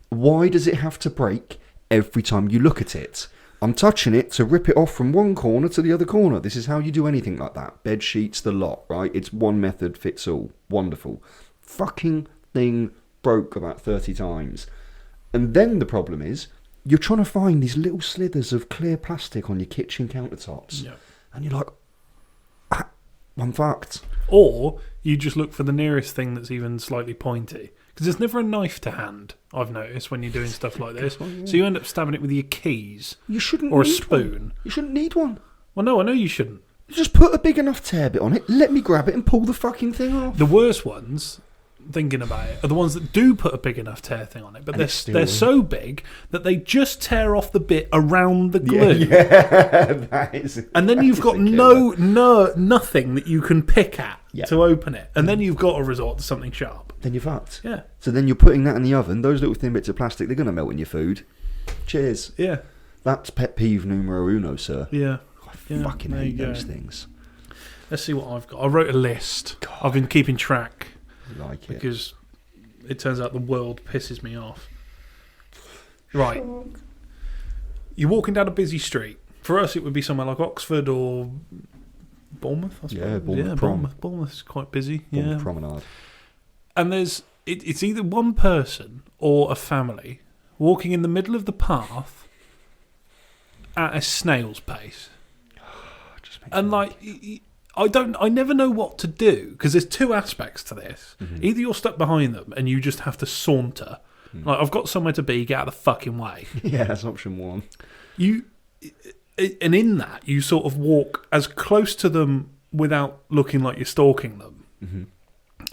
Speaker 2: why does it have to break every time you look at it? I'm touching it to rip it off from one corner to the other corner. This is how you do anything like that. Bed sheets, the lot, right? It's one method fits all. Wonderful. Fucking thing broke about 30 times. And then the problem is, you're trying to find these little slithers of clear plastic on your kitchen countertops. Yeah. And you're like, I'm fucked.
Speaker 1: Or you just look for the nearest thing that's even slightly pointy. Because there's never a knife to hand, I've noticed, when you're doing stuff like this. Yeah. So you end up stabbing it with your keys.
Speaker 2: You shouldn't
Speaker 1: or
Speaker 2: need
Speaker 1: a spoon.
Speaker 2: One. You shouldn't need one.
Speaker 1: Well, no, I know you shouldn't.
Speaker 2: Just put a big enough tear bit on it, let me grab it and pull the fucking thing off.
Speaker 1: The worst ones, thinking about it, are the ones that do put a big enough tear thing on it, but they're so big that they just tear off the bit around the glue.
Speaker 2: Yeah, that is.
Speaker 1: And then you've got nothing that you can pick at to open it, and then you've got to resort to something sharp.
Speaker 2: Then you're fucked.
Speaker 1: Yeah.
Speaker 2: So then you're putting that in the oven. Those little thin bits of plastic, they're going to melt in your food. Cheers.
Speaker 1: Yeah.
Speaker 2: That's pet peeve numero uno, sir.
Speaker 1: Yeah.
Speaker 2: I fucking hate those things.
Speaker 1: Let's see what I've got. I wrote a list. God. I've been keeping track.
Speaker 2: Like it.
Speaker 1: Because it turns out the world pisses me off. Right. You're walking down a busy street. For us, it would be somewhere like Oxford or Bournemouth, I suppose.
Speaker 2: Yeah, Bournemouth.
Speaker 1: Bournemouth is quite busy.
Speaker 2: Bournemouth Promenade.
Speaker 1: And it's either one person or a family walking in the middle of the path at a snail's pace. And like, I never know what to do because there's two aspects to this. Mm-hmm. Either you're stuck behind them and you just have to saunter. Like, I've got somewhere to be, get out of the fucking way.
Speaker 2: Yeah, that's option one.
Speaker 1: And in that, you sort of walk as close to them without looking like you're stalking them. Mm-hmm.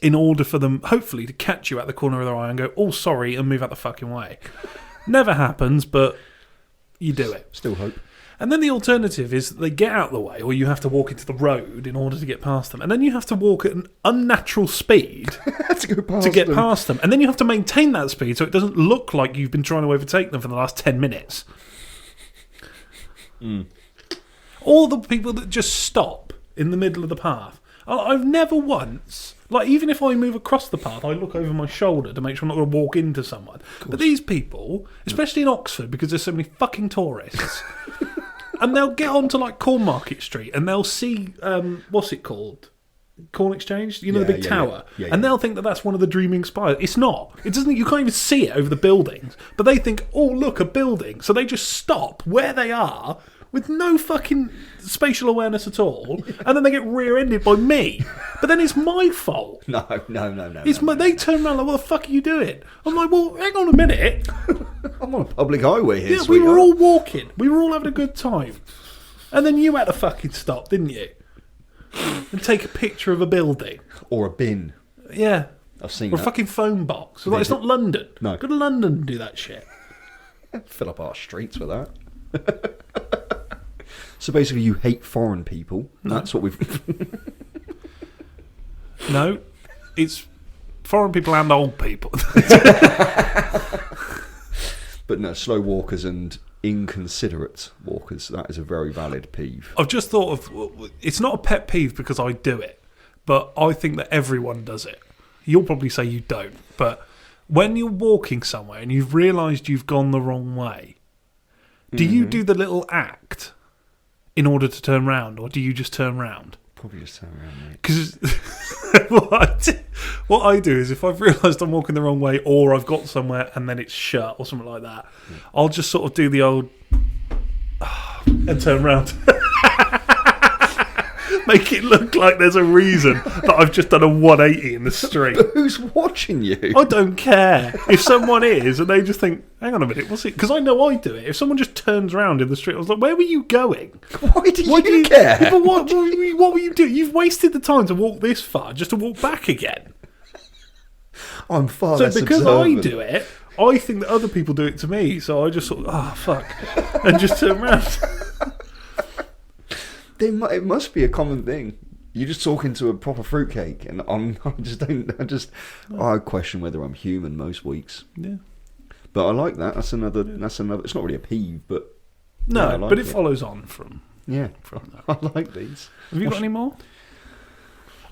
Speaker 1: In order for them, hopefully, to catch you at the corner of their eye and go, oh, sorry, and move out the fucking way. Never happens, but you do it.
Speaker 2: Still hope.
Speaker 1: And then the alternative is that they get out of the way, or you have to walk into the road in order to get past them. And then you have to walk at an unnatural speed to get past them. And then you have to maintain that speed so it doesn't look like you've been trying to overtake them for the last 10 minutes. Or the people that just stop in the middle of the path. I've never once... Like, even if I move across the path, I look over my shoulder to make sure I'm not going to walk into someone. But these people, especially in Oxford, because there's so many fucking tourists, and they'll get onto, like, Cornmarket Street, and they'll see, what's it called? Corn Exchange? You know, the big tower? Yeah, and they'll think that that's one of the Dreaming Spires. It's not. It doesn't. You can't even see it over the buildings. But they think, oh, look, a building. So they just stop where they are with no fucking spatial awareness at all, and then they get rear-ended by me. But then it's my fault.
Speaker 2: No.
Speaker 1: They turn around like, what the fuck are you doing? I'm like, well, hang on a minute.
Speaker 2: I'm on a public highway here,
Speaker 1: yeah, we were all walking. We were all having a good time. And then you had to fucking stop, didn't you? And take a picture of a building.
Speaker 2: Or a bin.
Speaker 1: Yeah.
Speaker 2: I've seen
Speaker 1: or
Speaker 2: that.
Speaker 1: A fucking phone box. Like, it's not London.
Speaker 2: No.
Speaker 1: Go to London and do that shit.
Speaker 2: Fill up our streets with that. So basically, you hate foreign people. No. That's what we've...
Speaker 1: No, it's foreign people and old people.
Speaker 2: But no, slow walkers and inconsiderate walkers. That is a very valid peeve.
Speaker 1: I've just thought of... It's not a pet peeve because I do it, but I think that everyone does it. You'll probably say you don't, but when you're walking somewhere and you've realised you've gone the wrong way, do you do the little act in order to turn round, or do you just turn round?
Speaker 2: Probably just turn around, mate.
Speaker 1: Because what I do is if I've realised I'm walking the wrong way, or I've got somewhere and then it's shut or something like that, I'll just sort of do the old and turn round. make it look like there's a reason that I've just done a 180 in the street.
Speaker 2: But who's watching you?
Speaker 1: I don't care. If someone is and they just think, hang on a minute, what's it? Because I know I do it. If someone just turns around in the street, I was like, where were you going?
Speaker 2: Why do you care?
Speaker 1: Yeah, but what were you doing? You've wasted the time to walk this far just to walk back again.
Speaker 2: I'm far
Speaker 1: So
Speaker 2: less
Speaker 1: because
Speaker 2: observant.
Speaker 1: I do it, I think that other people do it to me. So I just sort of, fuck, and just turn around.
Speaker 2: It must be a common thing. You're just talking to a proper fruitcake, and I question whether I'm human most weeks.
Speaker 1: Yeah.
Speaker 2: But I like that. That's another. It's not really a peeve, but
Speaker 1: No,
Speaker 2: yeah, I like
Speaker 1: but it follows on from
Speaker 2: that.
Speaker 1: that.
Speaker 2: I like these.
Speaker 1: Have you got any more?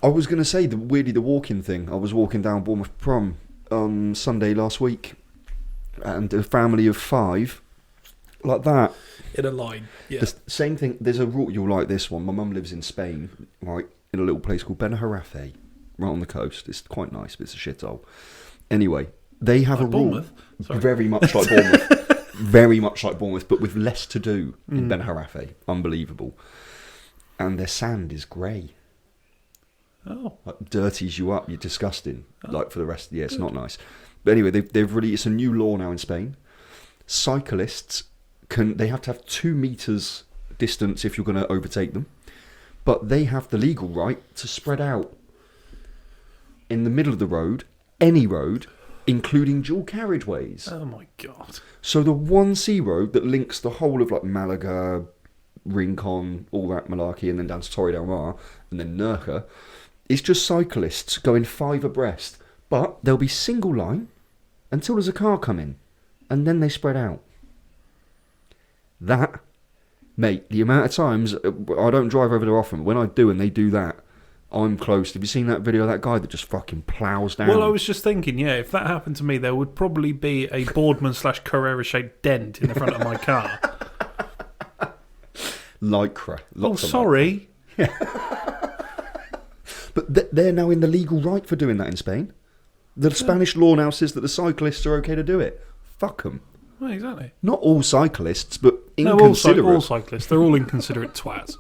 Speaker 2: I was going to say the walking thing. I was walking down Bournemouth Prom on Sunday last week, and a family of 5, like that.
Speaker 1: In a line, yeah.
Speaker 2: The same thing. There's a route you'll like this one. My mum lives in Spain, right, in a little place called Degeneracy, right on the coast. It's quite nice, but it's a shithole. Anyway, they have
Speaker 1: Like
Speaker 2: a rule
Speaker 1: Bournemouth? Sorry.
Speaker 2: very much like Bournemouth, very much like Bournemouth, but with less to do in Degeneracy. Unbelievable. And their sand is grey.
Speaker 1: Oh,
Speaker 2: Like dirties you up. You're disgusting. Like for the rest of the year, it's not nice. But anyway, it's a new law now in Spain. Cyclists they have to have 2 meters distance if you're going to overtake them, but they have the legal right to spread out in the middle of the road, any road, including dual carriageways.
Speaker 1: oh my God.
Speaker 2: So the 1C road that links the whole of like Malaga, Rincon, all that malarkey, and then down to Torre del Mar, and then Nerja, is just cyclists going 5 abreast, but there'll be single line until there's a car coming, and then they spread out. That, mate, the amount of times I don't drive over there often. When I do and they do that, I'm close. Have you seen that video of that guy that just fucking plows down?
Speaker 1: Well, I was just thinking, yeah, if that happened to me, there would probably be a Boardman/Carrera-shaped dent in the front of my car.
Speaker 2: Lycra. Lots of
Speaker 1: sorry.
Speaker 2: But they're now in the legal right for doing that in Spain. The Spanish law now says that the cyclists are okay to do it. Fuck them.
Speaker 1: Well, exactly.
Speaker 2: Not all cyclists, but
Speaker 1: No,
Speaker 2: inconsiderate.
Speaker 1: all cyclists. They're all inconsiderate twats.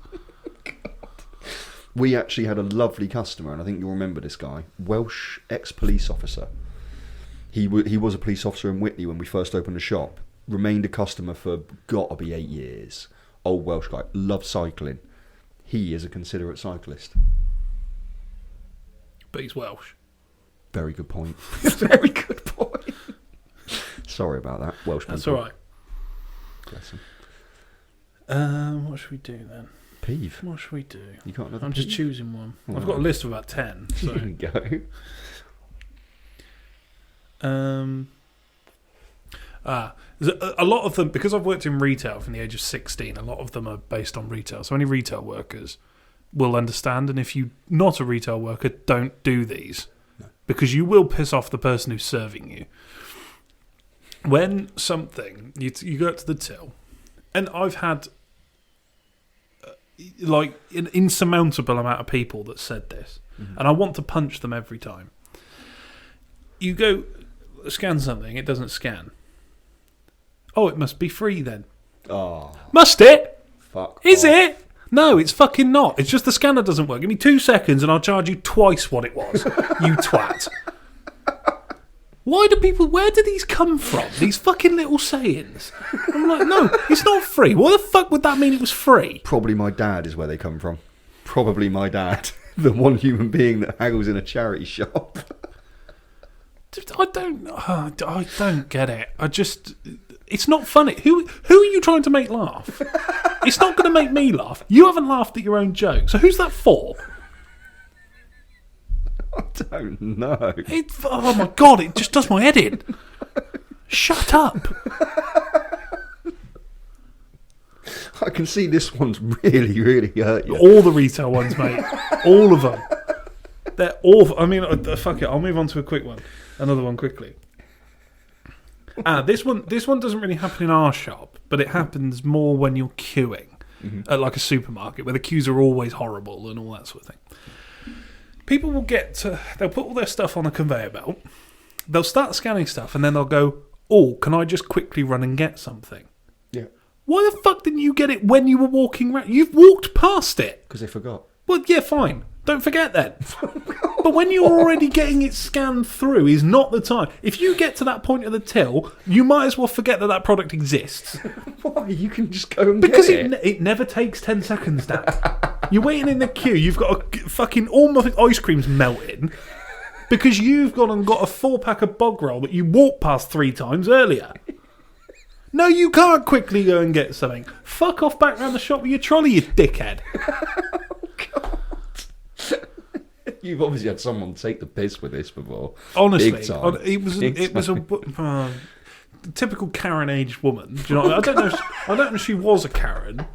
Speaker 2: We actually had a lovely customer, and I think you'll remember this guy. Welsh ex-police officer. He was a police officer in Whitney when we first opened the shop. Remained a customer for, gotta be 8 years. Old Welsh guy. Loved cycling. He is a considerate cyclist.
Speaker 1: But he's Welsh.
Speaker 2: Very good point. Very good point. Sorry about that, Welsh people.
Speaker 1: That's all right.
Speaker 2: Bless him.
Speaker 1: What should we do then?
Speaker 2: Peeve.
Speaker 1: What should we do?
Speaker 2: You got another
Speaker 1: I'm
Speaker 2: peeve?
Speaker 1: just choosing one.
Speaker 2: Oh,
Speaker 1: I've got a list of about 10. So.
Speaker 2: There you go.
Speaker 1: There's a lot of them, because I've worked in retail from the age of 16, a lot of them are based on retail. So any retail workers will understand, and if you're not a retail worker, don't do these. No. Because you will piss off the person who's serving you. When something, you go up to the till, and I've had like an insurmountable amount of people that said this, and I want to punch them every time. You go scan something, it doesn't scan. Oh, it must be free then.
Speaker 2: Oh,
Speaker 1: Must it?
Speaker 2: fuck.
Speaker 1: Is
Speaker 2: off.
Speaker 1: it? No, it's fucking not. It's just the scanner doesn't work. Give me 2 seconds and I'll charge you twice what it was. You twat. Where do these come from? These fucking little sayings. I'm like, no, it's not free. What the fuck would that mean it was free?
Speaker 2: Probably my dad is where they come from. Probably my dad. The one human being that haggles in a charity shop.
Speaker 1: I don't get it. It's not funny. Who are you trying to make laugh? It's not going to make me laugh. You haven't laughed at your own joke. So who's that for?
Speaker 2: I don't know.
Speaker 1: Oh my God, it just does my head in. Shut up.
Speaker 2: I can see this one's really, really hurt you.
Speaker 1: All the retail ones, mate. All of them. They're awful. I mean, fuck it. I'll move on to a quick one. Another one quickly. This one doesn't really happen in our shop, but it happens more when you're queuing at like a supermarket where the queues are always horrible and all that sort of thing. People will they'll put all their stuff on a conveyor belt, they'll start scanning stuff, and then they'll go, oh, can I just quickly run and get something?
Speaker 2: Yeah.
Speaker 1: Why the fuck didn't you get it when you were walking around? You've walked past it.
Speaker 2: Because they forgot.
Speaker 1: Well, yeah, fine. Don't forget then. But when you're already getting it scanned through is not the time. If you get to that point of the till, you might as well forget that product exists.
Speaker 2: Why? You can just go and
Speaker 1: Because
Speaker 2: get it.
Speaker 1: it never takes 10 seconds, Dan. You're waiting in the queue. You've got a fucking almost ice cream's melting because you've gone and got a 4-pack of bog roll that you walked past 3 times earlier. No, you can't quickly go and get something. Fuck off back round the shop with your trolley, you dickhead.
Speaker 2: Oh, God. You've obviously had someone take the piss with this before.
Speaker 1: Honestly,
Speaker 2: Big time.
Speaker 1: it was a typical Karen-aged woman. Do you know what I mean? I don't know if she was a Karen,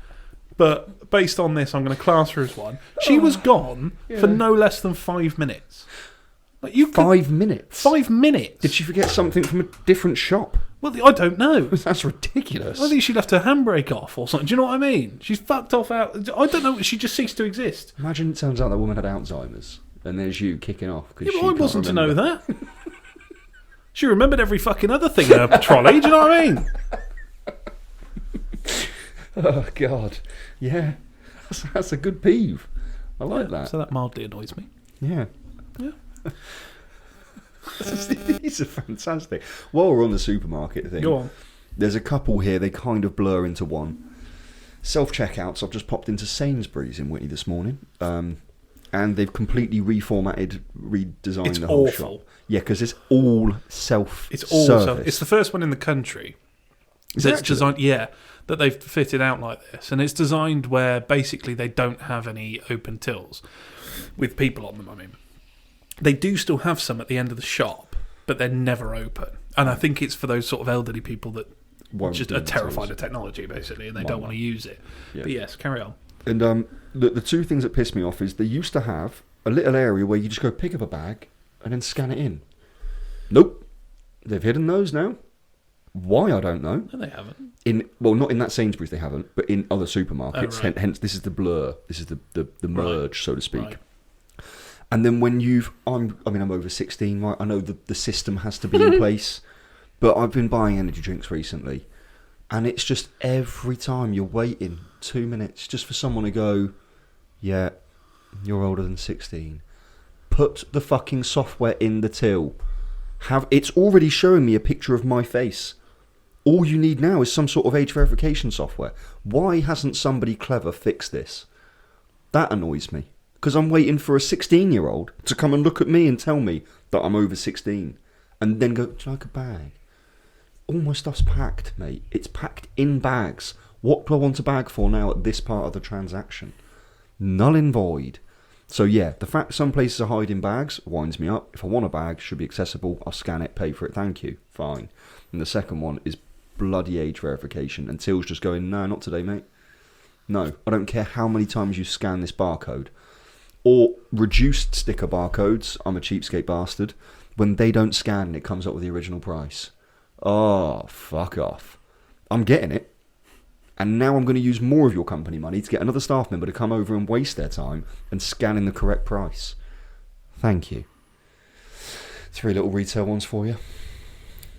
Speaker 1: but based on this, I'm going to class her as one. She was gone for no less than 5 minutes. Like
Speaker 2: 5 minutes?
Speaker 1: 5 minutes?
Speaker 2: Did she forget something from a different shop?
Speaker 1: Well, I don't know.
Speaker 2: That's ridiculous.
Speaker 1: I think she left her handbrake off or something. Do you know what I mean? She's fucked off out. I don't know. She just ceased to exist.
Speaker 2: Imagine it turns out that woman had Alzheimer's, and there's you kicking off.
Speaker 1: Yeah, but I wasn't to know that. She remembered every fucking other thing in her trolley. Do you know what I mean?
Speaker 2: Oh, God. Yeah. That's a good peeve. I like that.
Speaker 1: So that mildly annoys me.
Speaker 2: Yeah.
Speaker 1: Yeah.
Speaker 2: These are fantastic. While we're on the supermarket thing,
Speaker 1: Go on.
Speaker 2: there's a couple here. They kind of blur into one. Self-checkouts. I've just popped into Sainsbury's in Whitney this morning, and they've completely redesigned
Speaker 1: It's
Speaker 2: the whole
Speaker 1: awful.
Speaker 2: shop. Yeah, because it's all self-service.
Speaker 1: It's all self. It's the first one in the country
Speaker 2: Is it
Speaker 1: that's
Speaker 2: actually?
Speaker 1: designed. Yeah, that they've fitted out like this, and it's designed where basically they don't have any open tills with people on them. I mean, they do still have some at the end of the shop, but they're never open. And I think it's for those sort of elderly people that
Speaker 2: Won't
Speaker 1: just
Speaker 2: be
Speaker 1: are
Speaker 2: in the
Speaker 1: terrified
Speaker 2: tills.
Speaker 1: of technology, basically, and they
Speaker 2: Why
Speaker 1: don't
Speaker 2: not?
Speaker 1: want to use it.
Speaker 2: Yeah.
Speaker 1: But yes, carry on.
Speaker 2: And the two things that piss me off is they used to have a little area where you just go pick up a bag and then scan it in. Nope. They've hidden those now. Why, I don't know.
Speaker 1: No, they haven't.
Speaker 2: Well, not in that Sainsbury's they haven't, but in other supermarkets.
Speaker 1: Oh, right.
Speaker 2: Hence, this is the blur. This is the merge, so to speak.
Speaker 1: Right.
Speaker 2: And then when I'm over 16, right? I know the system has to be in place, but I've been buying energy drinks recently, and it's just every time you're waiting 2 minutes just for someone to go, yeah, you're older than 16. Put the fucking software in the till. It's already showing me a picture of my face. All you need now is some sort of age verification software. Why hasn't somebody clever fixed this? That annoys me. Because I'm waiting for a 16-year-old to come and look at me and tell me that I'm over 16. And then go, do you like a bag? All my stuff's packed, mate. It's packed in bags. What do I want a bag for now at this part of the transaction? Null and void. So yeah, the fact some places are hiding bags winds me up. If I want a bag, it should be accessible. I'll scan it, pay for it, thank you. Fine. And the second one is bloody age verification. And Till's just going, no, not today, mate. No, I don't care how many times you scan this barcode. Or reduced sticker barcodes, I'm a cheapskate bastard, when they don't scan and it comes up with the original price. Oh, fuck off. I'm getting it. And now I'm going to use more of your company money to get another staff member to come over and waste their time and scan in the correct price. Thank you. 3 little retail ones for you.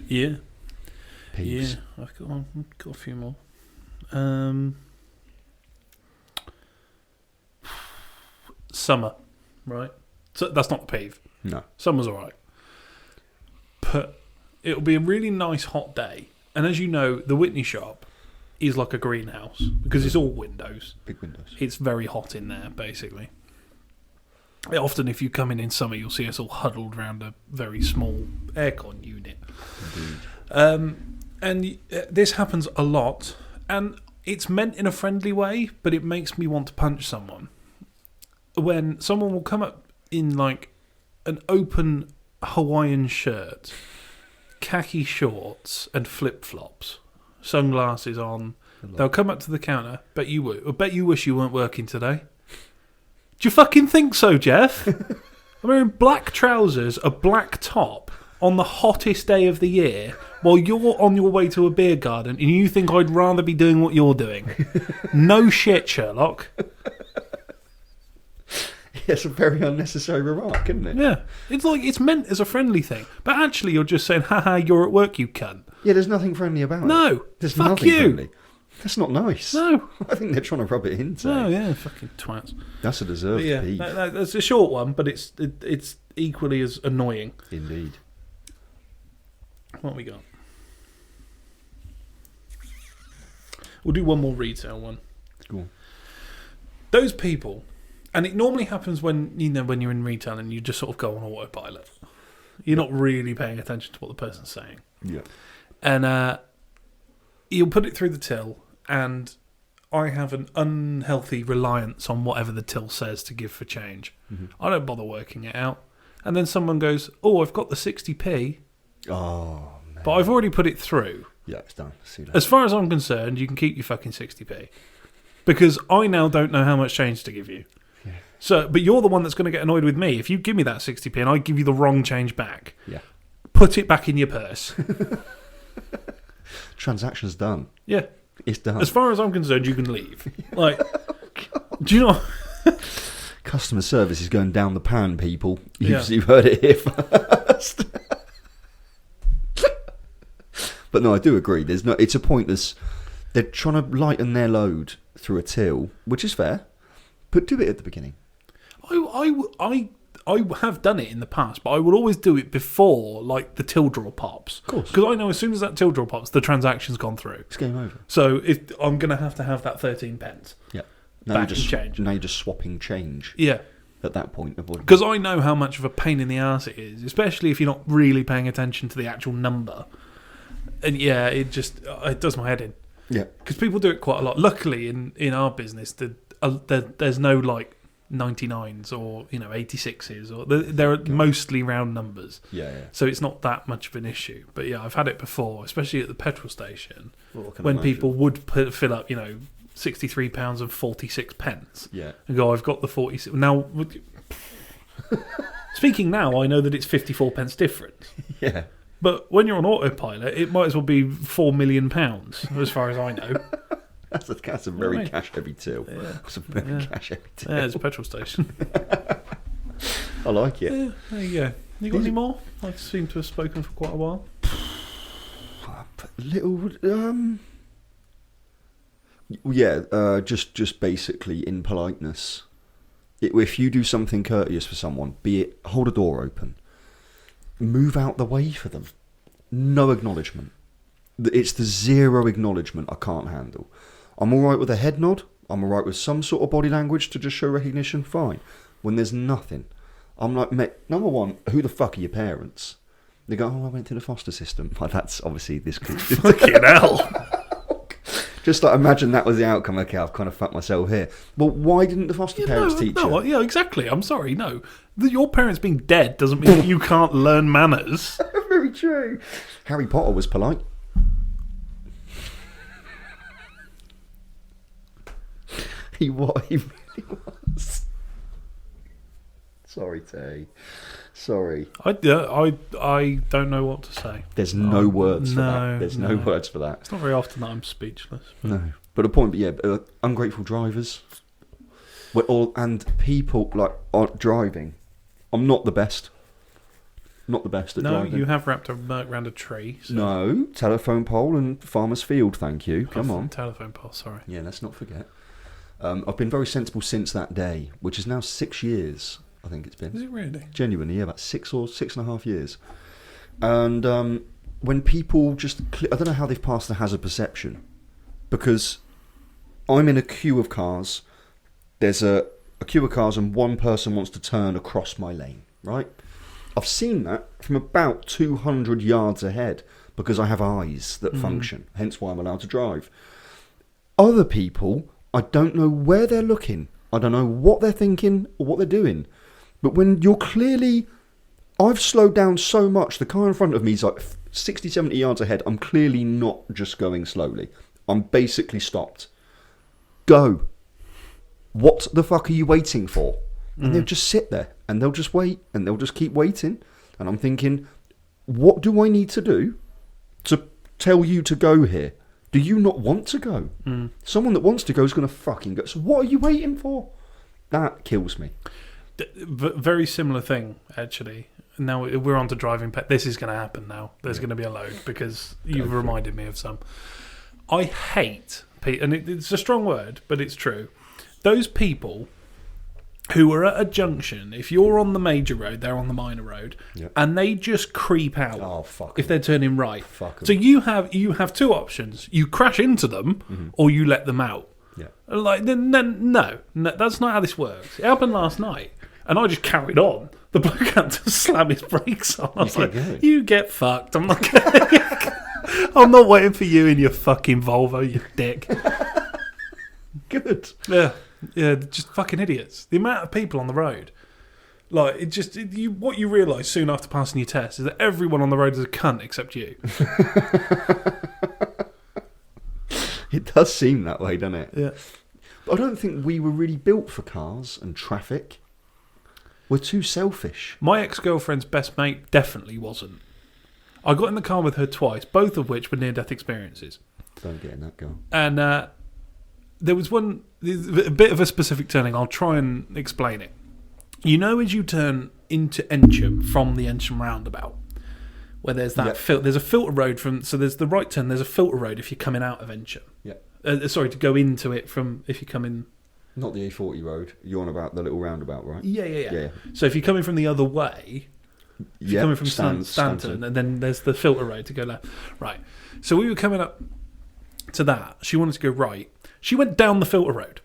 Speaker 1: Yeah.
Speaker 2: Peeves.
Speaker 1: Yeah, I've got a few more. Summer, right? So that's not a peeve.
Speaker 2: No.
Speaker 1: Summer's all right. But it'll be a really nice hot day. And as you know, the Whitney shop is like a greenhouse because it's all windows.
Speaker 2: Big windows.
Speaker 1: It's very hot in there, basically. Often, if you come in summer, you'll see us all huddled around a very small aircon unit. And this happens a lot. And it's meant in a friendly way, but it makes me want to punch someone. When someone will come up in like an open Hawaiian shirt, khaki shorts, and flip-flops, sunglasses on, they'll come up to the counter. Bet you wish you weren't working today. Do you fucking think so, Jeff? I'm wearing black trousers, a black top on the hottest day of the year while you're on your way to a beer garden and you think I'd rather be doing what you're doing. No shit, Sherlock.
Speaker 2: Yeah, it's a very unnecessary remark, isn't it?
Speaker 1: Yeah. It's like it's meant as a friendly thing. But actually you're just saying, haha, you're at work, you cunt.
Speaker 2: Yeah, there's nothing friendly about it.
Speaker 1: No.
Speaker 2: There's
Speaker 1: fuck
Speaker 2: nothing
Speaker 1: you.
Speaker 2: friendly. That's not nice.
Speaker 1: No.
Speaker 2: I think they're trying to rub it in.
Speaker 1: Oh, yeah, fucking twats.
Speaker 2: That's a deserved peeve.
Speaker 1: That's a short one, but it's equally as annoying.
Speaker 2: Indeed.
Speaker 1: What we got? We'll do one more retail one.
Speaker 2: Go on.
Speaker 1: Those people, and it normally happens when you're in retail and you just sort of go on autopilot. You're not really paying attention to what the person's saying.
Speaker 2: Yeah.
Speaker 1: And you'll put it through the till, and I have an unhealthy reliance on whatever the till says to give for change.
Speaker 2: Mm-hmm.
Speaker 1: I don't bother working it out. And then someone goes, "Oh, I've got the 60p."
Speaker 2: Oh, man.
Speaker 1: But I've already put it through.
Speaker 2: Yeah, it's done. See that.
Speaker 1: As far as I'm concerned, you can keep your fucking 60p. Because I now don't know how much change to give you.
Speaker 2: Yeah.
Speaker 1: So, but you're the one that's going to get annoyed with me. If you give me that 60p and I give you the wrong change back,
Speaker 2: Yeah.
Speaker 1: put it back in your purse.
Speaker 2: Transaction's done.
Speaker 1: Yeah.
Speaker 2: It's done.
Speaker 1: As far as I'm concerned, you can leave. Like, do you know?
Speaker 2: Customer service is going down the pan, people.
Speaker 1: Yeah.
Speaker 2: You've heard it here first. But no, I do agree. It's a pointless. They're trying to lighten their load through a till, which is fair, but do it at the beginning.
Speaker 1: I have done it in the past, but I would always do it before, like, the till drawer pops.
Speaker 2: Of course.
Speaker 1: Because I know as soon as that till drawer pops, the transaction's gone through.
Speaker 2: It's game over.
Speaker 1: So if I'm going to have that 13 pence.
Speaker 2: Yeah.
Speaker 1: Back in change.
Speaker 2: Now you're just swapping change.
Speaker 1: Yeah.
Speaker 2: At that point.
Speaker 1: Because I know how much of a pain in the arse it is, especially if you're not really paying attention to the actual number. And yeah, it does my head in.
Speaker 2: Yeah.
Speaker 1: Because people do it quite a lot. Luckily, in our business, there's no, like, 99s or 86s, or they're mostly round numbers.
Speaker 2: Yeah.
Speaker 1: So it's not that much of an issue. But yeah, I've had it before, especially at the petrol station,
Speaker 2: Well,
Speaker 1: when people would fill up, £63 and 46 pence.
Speaker 2: Yeah.
Speaker 1: And go, I've got the 46. Now, speaking now, I know that it's 54 pence difference.
Speaker 2: Yeah.
Speaker 1: But when you're on autopilot, it might as well be £4 million, as far as I know.
Speaker 2: That's a very cash-heavy till.
Speaker 1: Yeah.
Speaker 2: That's a very cash-heavy till.
Speaker 1: Yeah, it's a petrol station.
Speaker 2: I like it.
Speaker 1: Yeah, there you go. You got any more? I seem to have spoken for quite a while.
Speaker 2: Just basically in politeness. If you do something courteous for someone, be it hold a door open, move out the way for them. No acknowledgement. It's the zero acknowledgement I can't handle. I'm alright with a head nod. I'm alright with some sort of body language to just show recognition. Fine. When there's nothing, I'm like, mate, number one, who the fuck are your parents? They go, I went to the foster system. Like, that's obviously this could
Speaker 1: Fucking hell.
Speaker 2: Just like imagine that was the outcome. Okay, I've kind of fucked myself here. Well, why didn't the foster parents teach you?
Speaker 1: Yeah, exactly. I'm sorry. No, your parents being dead doesn't mean that you can't learn manners.
Speaker 2: Very true. Harry Potter was polite. He really was. Sorry, Tay. Sorry.
Speaker 1: I don't know what to say.
Speaker 2: There's no words for that. There's no words for that.
Speaker 1: It's not very often that I'm speechless.
Speaker 2: No. But a point, ungrateful drivers. And people are driving. I'm not the best. Not the best at driving.
Speaker 1: No, you have wrapped a Merc around a tree. So.
Speaker 2: No, telephone pole and farmer's field, thank you. Come on.
Speaker 1: Telephone pole, sorry.
Speaker 2: Yeah, let's not forget. I've been very sensible since that day, which is now 6 years, I think it's been.
Speaker 1: Is it really?
Speaker 2: Genuinely, yeah, about 6 or 6.5 years. And when people just... I don't know how they've passed the hazard perception. Because I'm in a queue of cars. There's a queue of cars and one person wants to turn across my lane, right? I've seen that from about 200 yards ahead because I have eyes that function, hence why I'm allowed to drive. Other people, I don't know where they're looking. I don't know what they're thinking or what they're doing. But when you're clearly... I've slowed down so much, the car in front of me is like 60, 70 yards ahead. I'm clearly not just going slowly. I'm basically stopped. Go. What the fuck are you waiting for? And they'll just sit there and they'll just wait and they'll just keep waiting. And I'm thinking, what do I need to do to tell you to go here? Do you not want to go? Someone that wants to go is going to fucking go. So what are you waiting for? That kills me.
Speaker 1: Very similar thing, actually. Now we're on to driving pet. This is going to happen now. There's going to be a load because you've reminded me of some. I hate and it's a strong word, but it's true. Those people who are at a junction, if you're on the major road, they're on the minor road, and they just creep out.
Speaker 2: Oh, fuck
Speaker 1: if they're turning right.
Speaker 2: Fuck 'em.
Speaker 1: So you have two options: you crash into them, or you let them out.
Speaker 2: Yeah.
Speaker 1: Like no, that's not how this works. It happened last night, and I just carried on. The bloke had to slam his brakes on. I was like, "You get fucked. I'm not going. I'm not waiting for you in your fucking Volvo, you dick."
Speaker 2: Good.
Speaker 1: Yeah, just fucking idiots. The amount of people on the road, like what you realise soon after passing your test is that everyone on the road is a cunt except you.
Speaker 2: It does seem that way, doesn't it?
Speaker 1: Yeah.
Speaker 2: But I don't think we were really built for cars and traffic. We're too selfish.
Speaker 1: My ex-girlfriend's best mate definitely wasn't. I got in the car with her twice, both of which were near-death experiences.
Speaker 2: Don't get in that girl.
Speaker 1: And there was one, a bit of a specific turning. I'll try and explain it. You know, as you turn into Ensham from the Ensham roundabout, where there's that there's a filter road so there's the right turn. There's a filter road if you're coming out of Ensham.
Speaker 2: Yeah.
Speaker 1: Sorry, to go into it from if you come in.
Speaker 2: Not the A40 road. You're on about the little roundabout, right?
Speaker 1: Yeah. So if you're coming from the other way, if you're coming from Stanton, and then there's the filter road to go left. Right. So we were coming up to that. She wanted to go right. She went down the filter road.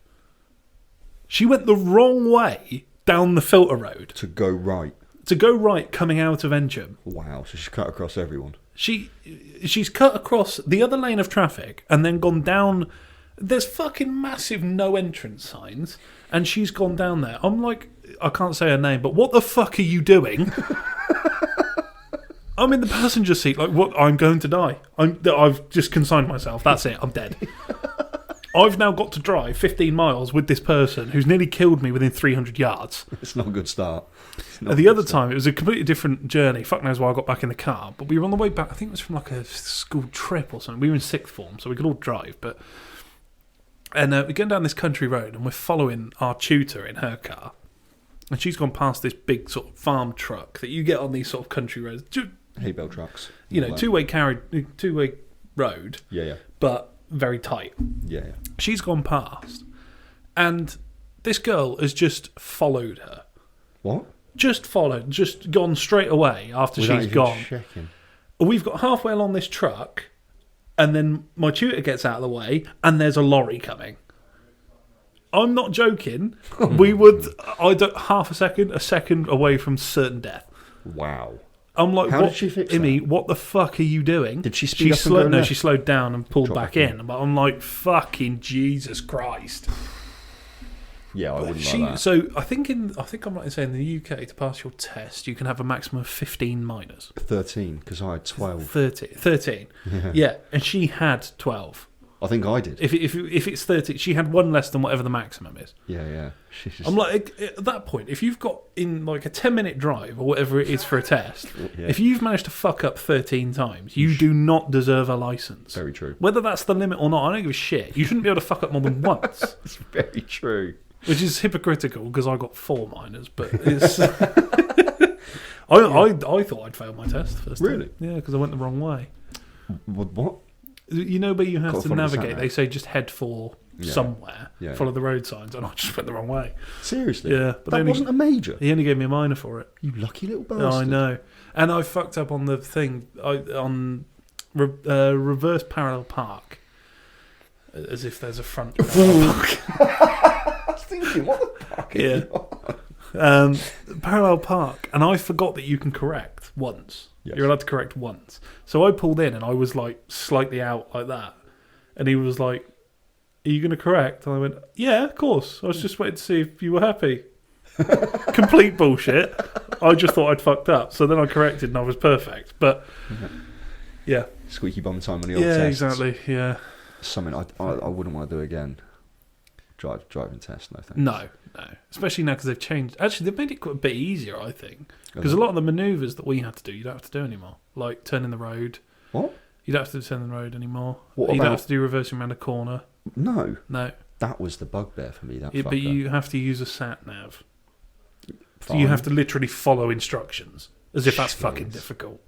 Speaker 1: She went the wrong way down the filter road.
Speaker 2: To go right.
Speaker 1: To go right coming out of Ensham.
Speaker 2: Wow, so she's cut across everyone.
Speaker 1: She's cut across the other lane of traffic and then gone down. There's fucking massive no entrance signs, and she's gone down there. I'm like, I can't say her name, but what the fuck are you doing? I'm in the passenger seat, like, what? I'm going to die. I've just consigned myself. That's it. I'm dead. I've now got to drive 15 miles with this person who's nearly killed me within 300 yards.
Speaker 2: It's not a good start.
Speaker 1: The other time, it was a completely different journey. Fuck knows why I got back in the car. But we were on the way back. I think it was from like a school trip or something. We were in sixth form, so we could all drive. And we're going down this country road, and we're following our tutor in her car. And she's gone past this big sort of farm truck that you get on these sort of country roads.
Speaker 2: Hay bale trucks.
Speaker 1: You know, two-way road.
Speaker 2: Yeah.
Speaker 1: But very tight.
Speaker 2: Yeah.
Speaker 1: She's gone past, and this girl has just followed her.
Speaker 2: What?
Speaker 1: Just gone straight away after
Speaker 2: Without
Speaker 1: she's
Speaker 2: even
Speaker 1: gone.
Speaker 2: checking.
Speaker 1: We've got halfway along this truck, and then my tutor gets out of the way, and there's a lorry coming. I'm not joking. We would, half a second away from certain death.
Speaker 2: Wow.
Speaker 1: I'm like,
Speaker 2: how did she fix
Speaker 1: Imi,
Speaker 2: that?
Speaker 1: what the fuck are you doing?
Speaker 2: Did she speed up and go
Speaker 1: No,
Speaker 2: left?
Speaker 1: she slowed down and pulled back in. But I'm like, fucking Jesus Christ.
Speaker 2: Yeah, I wouldn't like that.
Speaker 1: So I think I'm right in saying in the UK, to pass your test, you can have a maximum of 15 minors.
Speaker 2: 13, because I had 12.
Speaker 1: 13. Yeah, and she had 12.
Speaker 2: I think I did.
Speaker 1: If it's 30, she had one less than whatever the maximum is.
Speaker 2: Yeah.
Speaker 1: I'm like, at that point, if you've got in like a 10-minute drive or whatever it is for a test, if you've managed to fuck up 13 times, you do not deserve a license.
Speaker 2: Very true.
Speaker 1: Whether that's the limit or not, I don't give a shit. You shouldn't be able to fuck up more than once.
Speaker 2: It's very true.
Speaker 1: Which is hypocritical because I got 4 minors, but it's. I thought I'd failed my test first time.
Speaker 2: Really?
Speaker 1: Yeah, because I went the wrong way.
Speaker 2: What?
Speaker 1: You know where you have to navigate?
Speaker 2: The
Speaker 1: they say just head for somewhere, follow the road signs, and I just went the wrong way.
Speaker 2: Seriously?
Speaker 1: Yeah, but
Speaker 2: that wasn't a major.
Speaker 1: He only gave me a minor for it.
Speaker 2: You lucky little bastard.
Speaker 1: Oh, I know, and I fucked up on the thing on reverse parallel park, as if there's a front.
Speaker 2: I was thinking, what the fuck?
Speaker 1: Parallel park, and I forgot that you can correct once.
Speaker 2: Yes.
Speaker 1: You're allowed to correct once. So I pulled in and I was like slightly out like that. And he was like, "Are you going to correct?" And I went, "Yeah, of course. I was just waiting to see if you were happy." Complete bullshit. I just thought I'd fucked up. So then I corrected and I was perfect. But yeah.
Speaker 2: Squeaky bum time on the old tests.
Speaker 1: Yeah, exactly. Yeah.
Speaker 2: Something I wouldn't want to do again. Driving test, no thanks.
Speaker 1: No. Especially now because they've changed. Actually, they've made it quite a bit easier, I think. Because a lot of the manoeuvres that we had to do, you don't have to do anymore. Like turning the road.
Speaker 2: What?
Speaker 1: You don't have to turn the road anymore.
Speaker 2: What
Speaker 1: you
Speaker 2: about...
Speaker 1: don't have to do reversing around a corner.
Speaker 2: No.
Speaker 1: That
Speaker 2: was the bugbear for me,
Speaker 1: but you have to use a sat-nav.
Speaker 2: Fine.
Speaker 1: So you have to literally follow instructions. As if that's fucking difficult.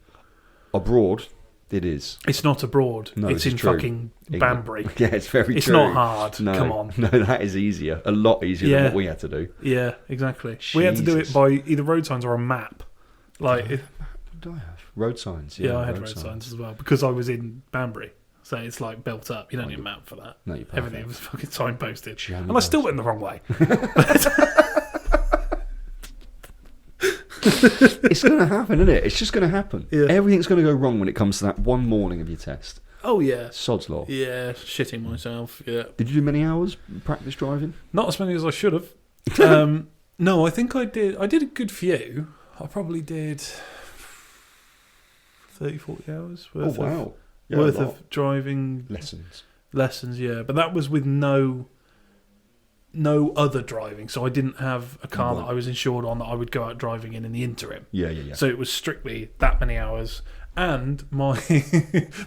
Speaker 2: Abroad, It is.
Speaker 1: It's not abroad.
Speaker 2: No,
Speaker 1: it's in
Speaker 2: true.
Speaker 1: fucking Banbury.
Speaker 2: Yeah, it's very
Speaker 1: It's
Speaker 2: true.
Speaker 1: not hard.
Speaker 2: No,
Speaker 1: Come on.
Speaker 2: No, that is easier. A lot easier than what we had to do.
Speaker 1: Yeah, exactly. We had to do it
Speaker 2: Jesus.
Speaker 1: by either road signs or a map. Like,
Speaker 2: What do I have? Road signs.
Speaker 1: I had road signs as well because I was in Banbury. So it's like built up. You don't need a map for that.
Speaker 2: No, you're perfect.
Speaker 1: Everything was fucking signposted.
Speaker 2: Jammy
Speaker 1: And I still
Speaker 2: bells.
Speaker 1: went the wrong way.
Speaker 2: It's going to happen, isn't it? It's just going to happen.
Speaker 1: Yeah.
Speaker 2: Everything's going to go wrong when it comes to that one morning of your test.
Speaker 1: Oh, yeah.
Speaker 2: Sod's law.
Speaker 1: Yeah, shitting myself. Yeah.
Speaker 2: Did you do many hours practice driving?
Speaker 1: Not as many as I should have. No, I think I did. I did a good few. I probably did 30, 40 hours worth of driving lessons, yeah. But that was with no other driving. So I didn't have a car that I was insured on that I would go out driving in the interim.
Speaker 2: Yeah.
Speaker 1: So it was strictly that many hours. And my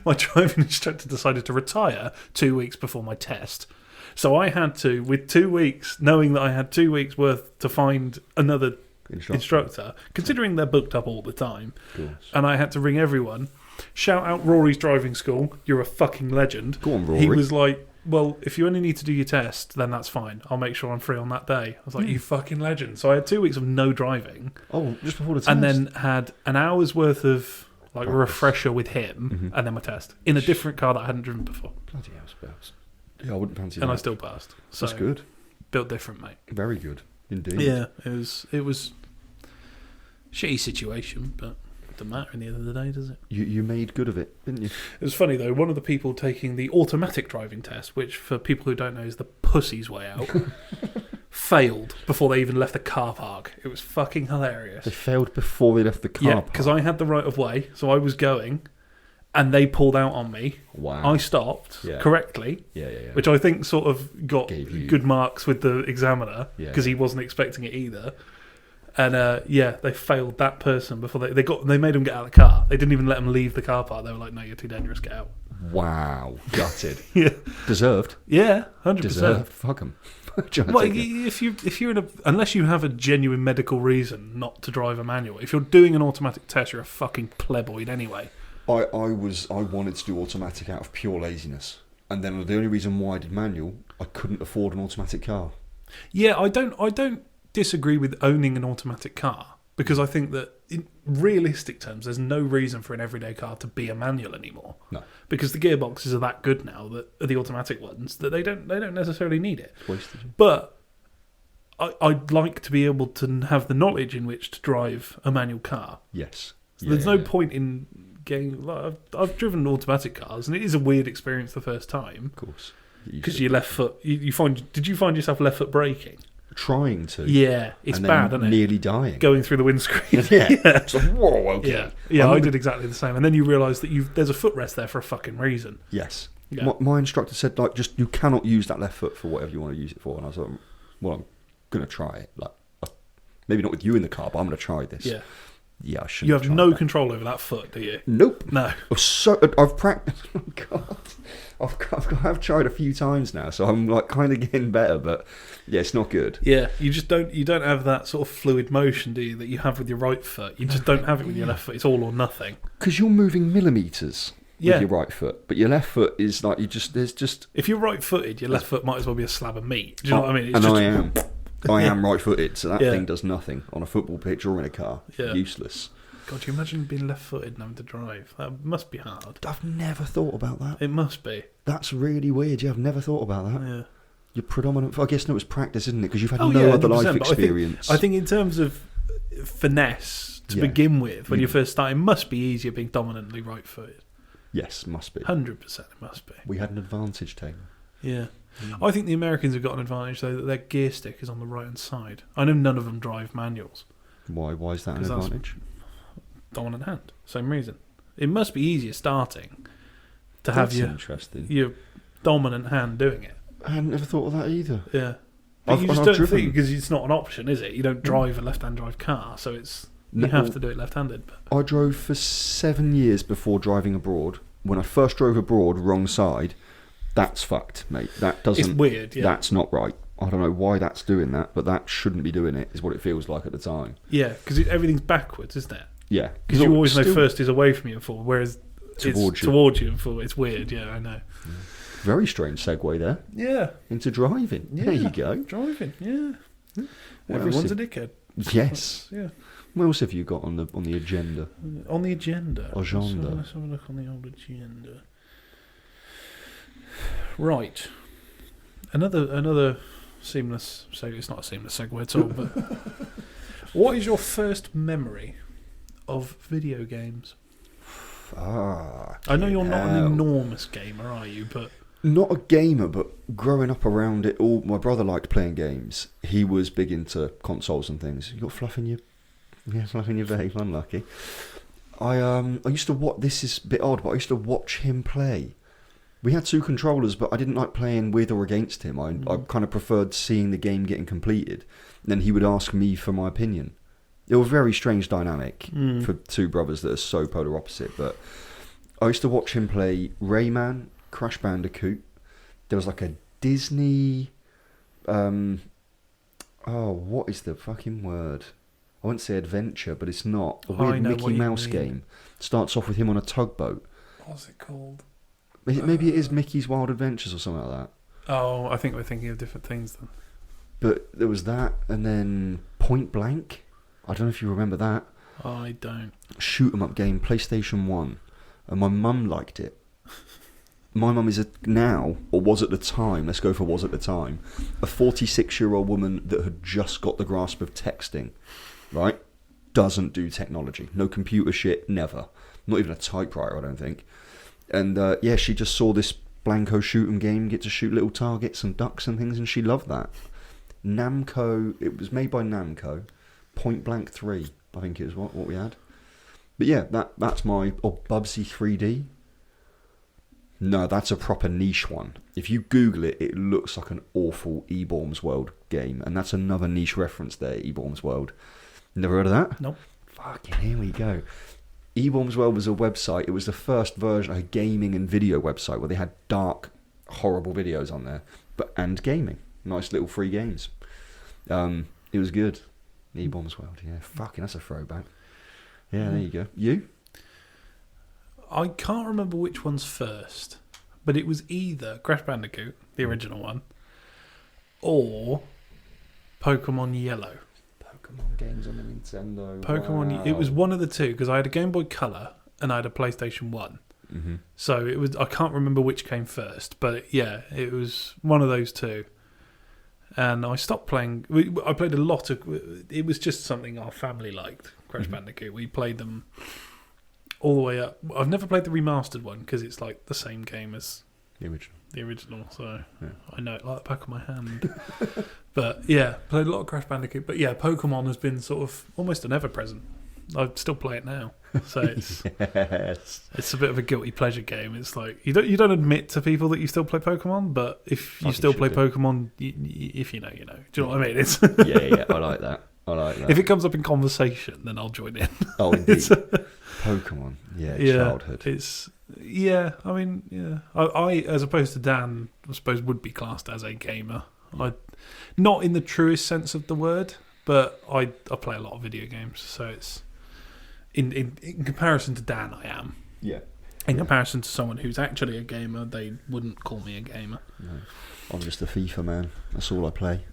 Speaker 1: my driving instructor decided to retire 2 weeks before my test. So I had to, with 2 weeks, knowing that I had 2 weeks worth to find another instructor, considering they're booked up all the time. And I had to ring everyone. Shout out Rory's driving school. You're a fucking legend.
Speaker 2: Go on, Rory.
Speaker 1: He was like, well, if you only need to do your test, then that's fine. I'll make sure I'm free on that day. I was like, you fucking legend. So I had 2 weeks of no driving.
Speaker 2: Oh, just before the test.
Speaker 1: And then had an hour's worth of like a refresher with him, and then my test in a different car that I hadn't driven before.
Speaker 2: Bloody hell, spells. Yeah, I wouldn't fancy that.
Speaker 1: And I still passed. So
Speaker 2: that's good.
Speaker 1: Built different, mate.
Speaker 2: Very good, indeed.
Speaker 1: Yeah, it was shitty situation, but it doesn't matter in the end of the day, does it?
Speaker 2: You made good of it, didn't you?
Speaker 1: It was funny though. One of the people taking the automatic driving test, which for people who don't know is the pussy's way out, failed before they even left the car park. It was fucking hilarious.
Speaker 2: They failed before they left the car park.
Speaker 1: Because I had the right of way, so I was going, and they pulled out on me.
Speaker 2: Wow.
Speaker 1: I stopped correctly, which I think sort of got good marks with the examiner because he wasn't expecting it either. And they failed that person before they made him get out of the car. They didn't even let him leave the car park. They were like, "No, you're too dangerous. Get out."
Speaker 2: Wow, gutted.
Speaker 1: Yeah,
Speaker 2: deserved.
Speaker 1: Yeah, 100%.
Speaker 2: Deserved. Fuck them.
Speaker 1: Well, if you're in unless you have a genuine medical reason not to drive a manual, if you're doing an automatic test, you're a fucking pleboid anyway.
Speaker 2: I wanted to do automatic out of pure laziness, and then the only reason why I did manual, I couldn't afford an automatic car.
Speaker 1: Yeah, I don't disagree with owning an automatic car because I think that in realistic terms there's no reason for an everyday car to be a manual anymore.
Speaker 2: No,
Speaker 1: because the gearboxes are that good now, that are the automatic ones, that they don't necessarily need it.
Speaker 2: It's wasted. But
Speaker 1: I'd like to be able to have the knowledge in which to drive a manual car.
Speaker 2: Yes.
Speaker 1: So there's no point in getting. Like, I've driven automatic cars, and it is a weird experience the first time.
Speaker 2: Of course,
Speaker 1: because your left foot. Did you find yourself left foot braking?
Speaker 2: Trying to.
Speaker 1: Yeah, it's bad, isn't it?
Speaker 2: Nearly dying.
Speaker 1: Going through the windscreen.
Speaker 2: Yeah. It's like, whoa, okay.
Speaker 1: Yeah, I did exactly the same. And then you realise that there's a footrest there for a fucking reason.
Speaker 2: Yes.
Speaker 1: Yeah.
Speaker 2: My instructor said, like, just you cannot use that left foot for whatever you want to use it for. And I was like, well, I'm going to try it. Like, maybe not with you in the car, but I'm going to try this.
Speaker 1: Yeah.
Speaker 2: Yeah, I shouldn't.
Speaker 1: You have no control over that foot, do you?
Speaker 2: Nope.
Speaker 1: No.
Speaker 2: I've practiced. Oh God, I've tried a few times now, so I'm like kind of getting better. But yeah, it's not good.
Speaker 1: Yeah, you don't have that sort of fluid motion, do you? That you have with your right foot. You just don't have it with your left foot. It's all or nothing.
Speaker 2: Because you're moving millimeters with your right foot, but your left foot is like there's just.
Speaker 1: If you're right-footed, your left foot might as well be a slab of meat. Do you know what I mean?
Speaker 2: I am right-footed, so that thing does nothing on a football pitch or in a car.
Speaker 1: Yeah.
Speaker 2: Useless.
Speaker 1: God, do you imagine being left-footed and having to drive? That must be hard.
Speaker 2: I've never thought about that.
Speaker 1: It must be.
Speaker 2: That's really weird. Yeah, I've never thought about that.
Speaker 1: Yeah.
Speaker 2: Your predominant... I guess no, it's practice, isn't it? Because you've had no other life experience.
Speaker 1: I think in terms of finesse to begin with, when you're first starting, it must be easier being dominantly right-footed.
Speaker 2: Yes, must be.
Speaker 1: 100% it must be.
Speaker 2: We had an advantage, Taylor.
Speaker 1: Yeah. I think the Americans have got an advantage, though, that their gear stick is on the right-hand side. I know none of them drive manuals.
Speaker 2: Why is that an advantage?
Speaker 1: Dominant hand. Same reason. It must be easier starting to have your dominant hand doing it.
Speaker 2: I hadn't ever thought of that either.
Speaker 1: Yeah. But you just don't think, because it's not an option, is it? You don't drive a left-hand drive car, so you have to do it left-handed. But
Speaker 2: I drove for 7 years before driving abroad. When I first drove abroad, wrong side, that's fucked, mate. That doesn't...
Speaker 1: It's weird, yeah.
Speaker 2: That's not right. I don't know why that's doing that, but that shouldn't be doing it, is what it feels like at the time.
Speaker 1: Yeah, because everything's backwards, isn't it?
Speaker 2: Yeah.
Speaker 1: Because you always know first is away from you and forward, whereas
Speaker 2: towards you.
Speaker 1: It's weird, yeah, I know.
Speaker 2: Very strange segue there.
Speaker 1: Yeah.
Speaker 2: Into driving.
Speaker 1: Yeah.
Speaker 2: There you go.
Speaker 1: Driving, yeah.
Speaker 2: Everyone's
Speaker 1: a dickhead.
Speaker 2: Yes.
Speaker 1: Yeah.
Speaker 2: What else have you got on the agenda?
Speaker 1: On the agenda.
Speaker 2: Agenda.
Speaker 1: Let's have a look on the old agenda. Right. Another seamless segue. It's not a seamless segue at all, but what is your first memory of video games? I know you're not an enormous gamer, are you? But
Speaker 2: not a gamer, but growing up around it all, my brother liked playing games. He was big into consoles and things. You got fluff in your vape. Unlucky. I used to watch. This is a bit odd, but I used to watch him play. We had 2 controllers, but I didn't like playing with or against him. I kind of preferred seeing the game getting completed. Then he would ask me for my opinion. It was a very strange dynamic for 2 brothers that are so polar opposite. But I used to watch him play Rayman, Crash Bandicoot. There was like a Disney... what is the fucking word? I wouldn't say adventure, but it's not. A weird Mickey Mouse game. Starts off with him on a tugboat.
Speaker 1: What's it called?
Speaker 2: Maybe it is Mickey's Wild Adventures or something like that.
Speaker 1: Oh, I think we're thinking of different things then.
Speaker 2: But there was that, and then Point Blank. I don't know if you remember that.
Speaker 1: I don't.
Speaker 2: Shoot 'em up game, PlayStation 1. And my mum liked it. My mum is now, or was at the time, let's go for was at the time, a 46-year-old woman that had just got the grasp of texting, right? Doesn't do technology. No computer shit, never. Not even a typewriter, I don't think. And she just saw this Blanco shoot 'em game, get to shoot little targets and ducks and things, and she loved that. Namco, it was made by Namco. Point Blank 3, I think it was what we had. But yeah, that's my... Or Bubsy 3D. No, that's a proper niche one. If you Google it, it looks like an awful Eborm's World game. And that's another niche reference there, Eborm's World. Never heard of that?
Speaker 1: Nope.
Speaker 2: Fucking here we go. Eborm's World was a website. It was the first version of a gaming and video website where they had dark, horrible videos on there. And gaming. Nice little free games. It was good. Eborm's World, yeah. Fucking, that's a throwback. Yeah, there you go. You?
Speaker 1: I can't remember which one's first, but it was either Crash Bandicoot, the original one, or Pokemon Yellow.
Speaker 2: Pokemon games on the Nintendo.
Speaker 1: Pokemon. Wow. It was one of the two because I had a Game Boy Color and I had a PlayStation 1.
Speaker 2: Mm-hmm.
Speaker 1: So it was. I can't remember which came first, but yeah, it was one of those two. And I stopped playing. I played a lot of. It was just something our family liked. Crash Bandicoot. We played them all the way up. I've never played the remastered one because it's like the same game as
Speaker 2: the original.
Speaker 1: So
Speaker 2: yeah.
Speaker 1: I know it like the back of my hand. But yeah, played a lot of Crash Bandicoot. But yeah, Pokemon has been sort of almost an ever-present. I still play it now, so it's it's a bit of a guilty pleasure game. It's like you don't admit to people that you still play Pokemon, but if you still play Pokemon, if you know, you know. Do you know what I mean? It's
Speaker 2: yeah, I like that.
Speaker 1: If it comes up in conversation, then I'll join in.
Speaker 2: Oh, indeed. Pokemon, childhood.
Speaker 1: I mean, yeah. I, as opposed to Dan, I suppose would be classed as a gamer. Not in the truest sense of the word, but I play a lot of video games, so it's. In comparison to Dan, I am.
Speaker 2: Yeah.
Speaker 1: In comparison to someone who's actually a gamer, they wouldn't call me a gamer.
Speaker 2: No. I'm just a FIFA man. That's all I play.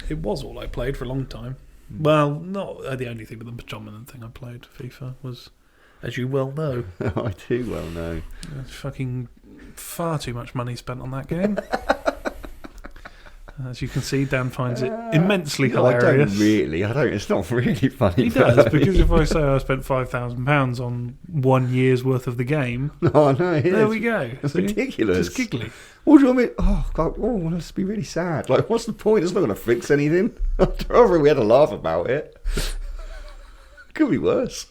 Speaker 1: It was all I played for a long time. Well, not the only thing, but the predominant thing I played, FIFA, was, as you well know.
Speaker 2: I do well know.
Speaker 1: Fucking far too much money spent on that game. As you can see, Dan finds it immensely hilarious.
Speaker 2: I don't. It's not really funny.
Speaker 1: He does, because if I say I spent £5,000 on 1 year's worth of the game,
Speaker 2: oh no,
Speaker 1: there we go.
Speaker 2: It's ridiculous.
Speaker 1: Just giggly.
Speaker 2: What do you want me? Oh God! Oh, it must be really sad. Like, what's the point? It's not going to fix anything. I'd rather we had a laugh about it. Could be worse.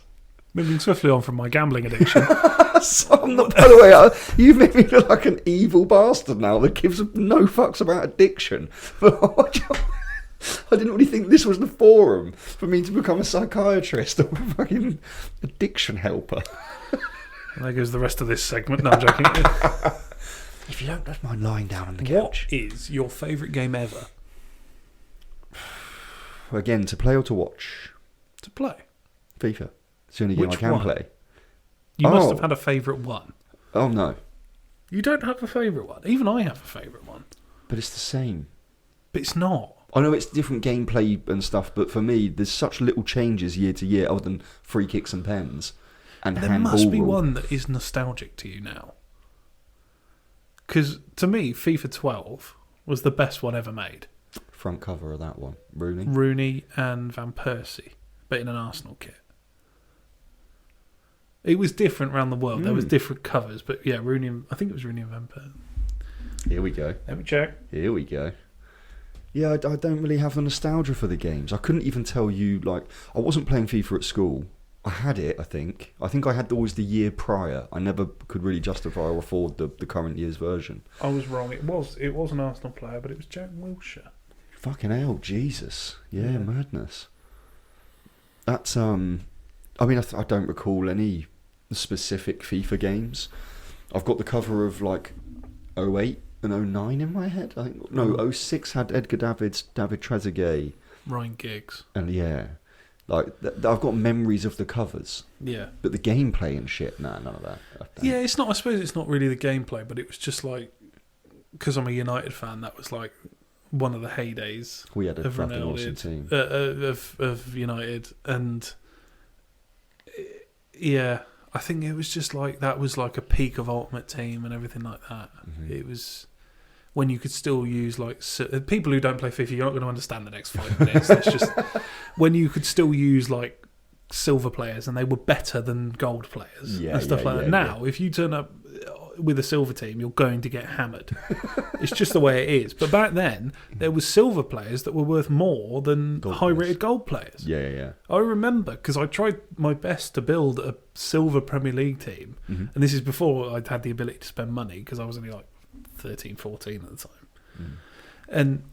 Speaker 1: Moving swiftly on from my gambling addiction.
Speaker 2: By the way, you've made me look like an evil bastard now that gives no fucks about addiction. But I didn't really think this was the forum for me to become a psychiatrist or a fucking addiction helper.
Speaker 1: And there goes the rest of this segment. No, I'm joking.
Speaker 2: If you don't mind lying down on the couch.
Speaker 1: What is your favourite game ever?
Speaker 2: Again, to play or to watch?
Speaker 1: To play.
Speaker 2: FIFA. It's the only game I can play.
Speaker 1: You must have had a favourite one.
Speaker 2: Oh, no.
Speaker 1: You don't have a favourite one. Even I have a favourite one.
Speaker 2: But it's the same.
Speaker 1: But it's not.
Speaker 2: I know it's different gameplay and stuff, but for me, there's such little changes year to year other than free kicks and pens and
Speaker 1: There
Speaker 2: handball
Speaker 1: must be
Speaker 2: rule.
Speaker 1: one that is nostalgic to you now. Because to me, FIFA 12 was the best one ever made.
Speaker 2: Front cover of that one. Rooney?
Speaker 1: Rooney and Van Persie, but in an Arsenal kit. It was different around the world. There was different covers, but yeah, Rooney. I think it was Rooney and Van Persie.
Speaker 2: Here we go.
Speaker 1: Let me check.
Speaker 2: Here we go. Yeah, I don't really have the nostalgia for the games. I couldn't even tell you, like, I wasn't playing FIFA at school. I had it, I think. I think I had always the year prior. I never could really justify or afford the current year's version.
Speaker 1: I was wrong. It was an Arsenal player, but it was Jack Wilshere.
Speaker 2: Fucking hell, Jesus. Yeah, madness. That's, I mean, I don't recall any specific FIFA games. I've got the cover of, like, 08 and 09 in my head. I think, no, 06 had Edgar Davids, David Trezeguet.
Speaker 1: Ryan Giggs.
Speaker 2: And yeah, like, I've got memories of the covers.
Speaker 1: Yeah.
Speaker 2: But the gameplay and shit, nah, none of that.
Speaker 1: Yeah, it's not, I suppose it's not really the gameplay, but it was just like, because I'm a United fan, that was like one of the heydays.
Speaker 2: We had a
Speaker 1: of
Speaker 2: fucking
Speaker 1: Ronaldo,
Speaker 2: awesome team.
Speaker 1: Of United, and yeah, I think it was just like that was like a peak of Ultimate Team and everything like that. Mm-hmm. It was when you could still use like people who don't play FIFA, you're not going to understand the next 5 minutes. It's just when you could still use like silver players and they were better than gold players and stuff like that. Now, if you turn up with a silver team, you're going to get hammered. It's just the way it is. But back then, there was silver players that were worth more than high-rated gold players.
Speaker 2: Yeah.
Speaker 1: I remember, because I tried my best to build a silver Premier League team, and this is before I'd had the ability to spend money, because I was only like 13, 14 at the time. And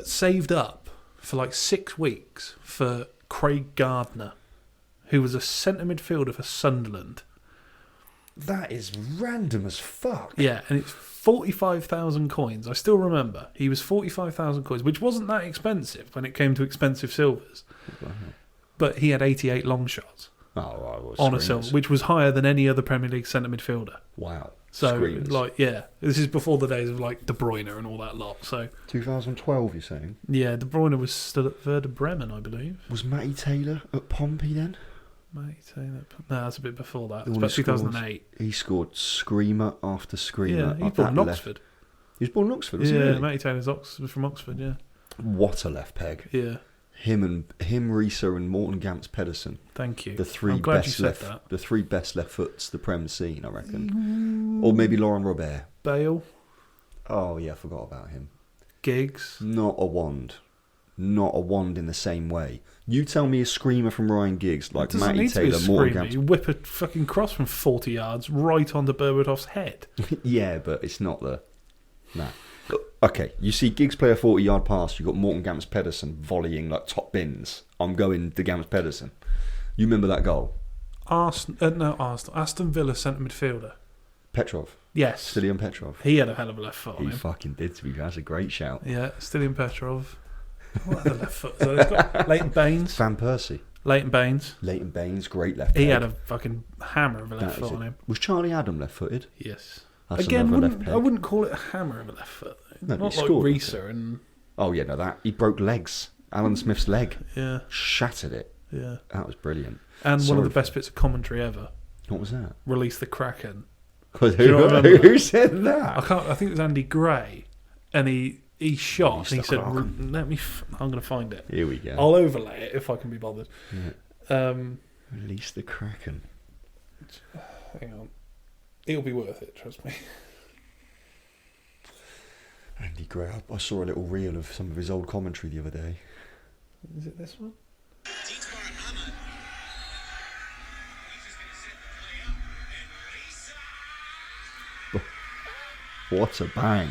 Speaker 1: saved up for like 6 weeks for Craig Gardner, who was a centre midfielder for Sunderland.
Speaker 2: That is random as fuck.
Speaker 1: Yeah, and it's 45,000 coins. I still remember. He was 45,000 coins, which wasn't that expensive when it came to expensive silvers. Wow. But he had 88 long shots on a silver, which was higher than any other Premier League centre midfielder.
Speaker 2: Wow.
Speaker 1: So, like, yeah, this is before the days of, like, De Bruyne and all that lot. So
Speaker 2: 2012, you're saying?
Speaker 1: Yeah, De Bruyne was still at Werder Bremen, I believe.
Speaker 2: Was Matty Taylor at Pompey then?
Speaker 1: Matty Taylor? No, that's a bit before that. It's about 2008.
Speaker 2: He scored screamer after screamer.
Speaker 1: Yeah, he was born in Oxford.
Speaker 2: He was born in Oxford, wasn't he?
Speaker 1: Yeah,
Speaker 2: really?
Speaker 1: Matty Taylor's from Oxford, yeah.
Speaker 2: What a left peg.
Speaker 1: Yeah.
Speaker 2: Him, Risa, and Morten Gamps Pedersen.
Speaker 1: Thank you.
Speaker 2: The three
Speaker 1: I'm glad
Speaker 2: best
Speaker 1: you said
Speaker 2: left,
Speaker 1: that.
Speaker 2: the three best left foots the Prem seen, I reckon. Or maybe Laurent Robert.
Speaker 1: Bale.
Speaker 2: Oh yeah, I forgot about him.
Speaker 1: Giggs.
Speaker 2: Not a wand in the same way. You tell me a screamer from Ryan Giggs like Matty Taylor, Morten Gamps.
Speaker 1: You whip a fucking cross from 40 yards right onto Berbatov's head.
Speaker 2: Yeah, but it's not the. Nah. Okay, you see Giggs play a 40-yard pass, you've got Morten Gamps Pedersen volleying like top bins. I'm going to Gamps Pedersen. You remember that goal?
Speaker 1: Aston Villa centre midfielder.
Speaker 2: Petrov.
Speaker 1: Yes.
Speaker 2: Stilian Petrov.
Speaker 1: He had a hell of a left foot on him.
Speaker 2: He fucking did, to be fair. That's a great shout.
Speaker 1: Yeah, Stilian Petrov. What other left foot? So it's got Leighton Baines.
Speaker 2: Van Persie.
Speaker 1: Leighton Baines,
Speaker 2: great left foot.
Speaker 1: He had a fucking hammer of a left foot on him.
Speaker 2: Was Charlie Adam left-footed?
Speaker 1: Yes.
Speaker 2: That's
Speaker 1: again, I wouldn't call it a hammer of a left foot.
Speaker 2: No,
Speaker 1: not like Risa and...
Speaker 2: Oh, yeah, no, that. He broke legs. Alan Smith's leg.
Speaker 1: Yeah.
Speaker 2: Shattered it.
Speaker 1: Yeah.
Speaker 2: That was brilliant.
Speaker 1: And one of the best bits of commentary ever.
Speaker 2: What was that?
Speaker 1: Release the Kraken.
Speaker 2: Who said that?
Speaker 1: I think it was Andy Gray. And he shot and he said, I'm going to find it.
Speaker 2: Here we go.
Speaker 1: I'll overlay it if I can be bothered.
Speaker 2: Yeah. Release the Kraken.
Speaker 1: Hang on. It'll be worth it, trust me.
Speaker 2: Andy Gray. I saw a little reel of some of his old commentary the other day.
Speaker 1: Is it this one?
Speaker 2: What a bang.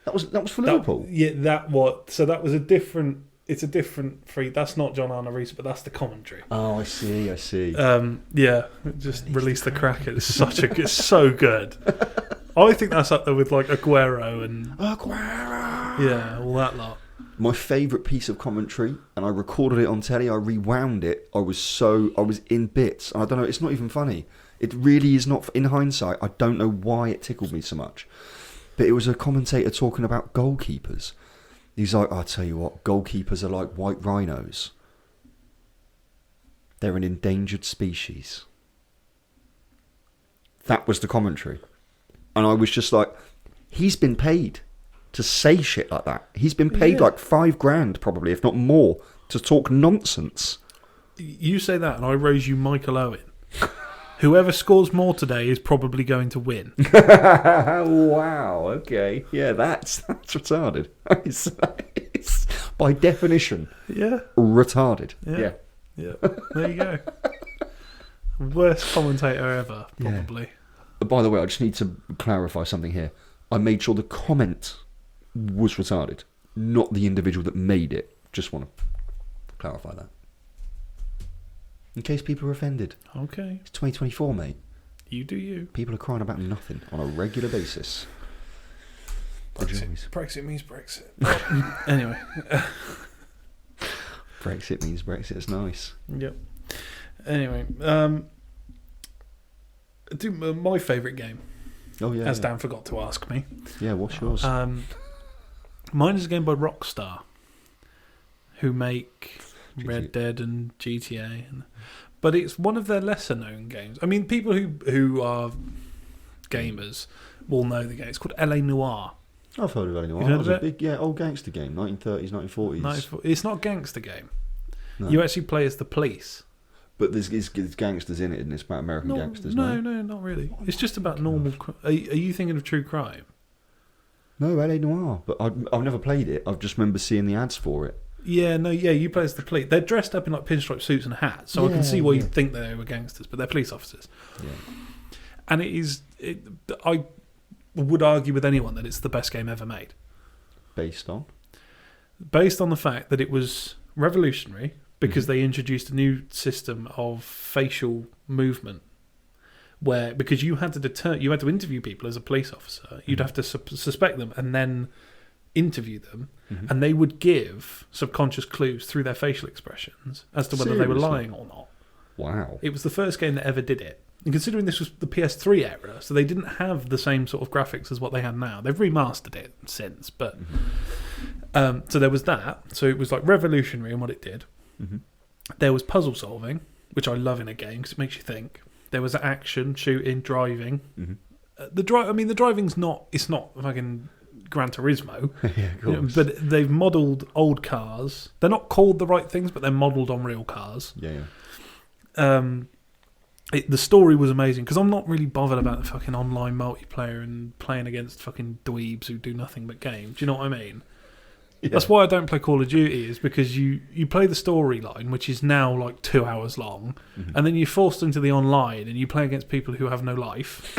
Speaker 2: That was for Liverpool.
Speaker 1: That was a different. It's a different free. That's not John Arne Riise, but that's the commentary.
Speaker 2: Oh, I see.
Speaker 1: Yeah, just release the Kraken. It's it's so good. I think that's up there with like Aguero and
Speaker 2: Aguero.
Speaker 1: Yeah, all that lot.
Speaker 2: My favourite piece of commentary, and I recorded it on telly, I rewound it, I was in bits. And I don't know, it's not even funny. It really is not, in hindsight, I don't know why it tickled me so much. But it was a commentator talking about goalkeepers. He's like, I'll tell you what, goalkeepers are like white rhinos. They're an endangered species. That was the commentary. And I was just like, he's been paid to say shit like that. He's been paid like $5,000 probably, if not more, to talk nonsense.
Speaker 1: You say that and I raise you Michael Owen. Whoever scores more today is probably going to win.
Speaker 2: Wow, okay. Yeah, that's retarded. It's by definition, retarded.
Speaker 1: Yeah. There you go. Worst commentator ever, probably.
Speaker 2: Yeah. By the way, I just need to clarify something here. I made sure the comment was retarded, not the individual that made it. Just want to clarify that. In case people are offended.
Speaker 1: Okay.
Speaker 2: It's 2024, mate.
Speaker 1: You do you.
Speaker 2: People are crying about nothing on a regular basis.
Speaker 1: Brexit means Brexit. Anyway.
Speaker 2: Brexit means Brexit. It's nice.
Speaker 1: Yep. Anyway. My favourite game.
Speaker 2: Oh, yeah.
Speaker 1: As Dan forgot to ask me.
Speaker 2: Yeah, what's yours?
Speaker 1: Mine is a game by Rockstar, who make Red Dead and GTA, but it's one of their lesser known games. I mean, people who are gamers will know the game. It's called LA Noire.
Speaker 2: I've heard of LA Noire. It was a big, old gangster game, 1930s, 1940s.
Speaker 1: It's not a gangster game.
Speaker 2: No.
Speaker 1: You actually play as the police.
Speaker 2: But there's gangsters in it, and it's about American gangsters.
Speaker 1: No, not really. It's just about normal. Are you thinking of true crime?
Speaker 2: No, LA Noire. But I've never played it. I just remember seeing the ads for it.
Speaker 1: Yeah, you play as the police. They're dressed up in like pinstripe suits and hats, so I can see why you'd think they were gangsters, but they're police officers. Yeah. And I would argue with anyone that it's the best game ever made.
Speaker 2: Based on
Speaker 1: the fact that it was revolutionary because they introduced a new system of facial movement, because you had to interview people as a police officer. You'd have to suspect them and then interview them, and they would give subconscious clues through their facial expressions as to whether they were lying or not.
Speaker 2: Wow.
Speaker 1: It was the first game that ever did it. And considering this was the PS3 era, so they didn't have the same sort of graphics as what they have now. They've remastered it since, but so there was that. So it was like revolutionary in what it did. There was puzzle solving, which I love in a game because it makes you think. There was action, shooting, driving. The driving's not fucking Gran Turismo,
Speaker 2: yeah, of course.
Speaker 1: But they've modelled old cars. They're not called the right things, but they're modelled on real cars. The story was amazing because I'm not really bothered about the fucking online multiplayer and playing against fucking dweebs who do nothing but game. Do you know what I mean? Yeah. That's why I don't play Call of Duty, is because you play the storyline, which is now like 2 hours long, and then you're forced into the online and you play against people who have no life.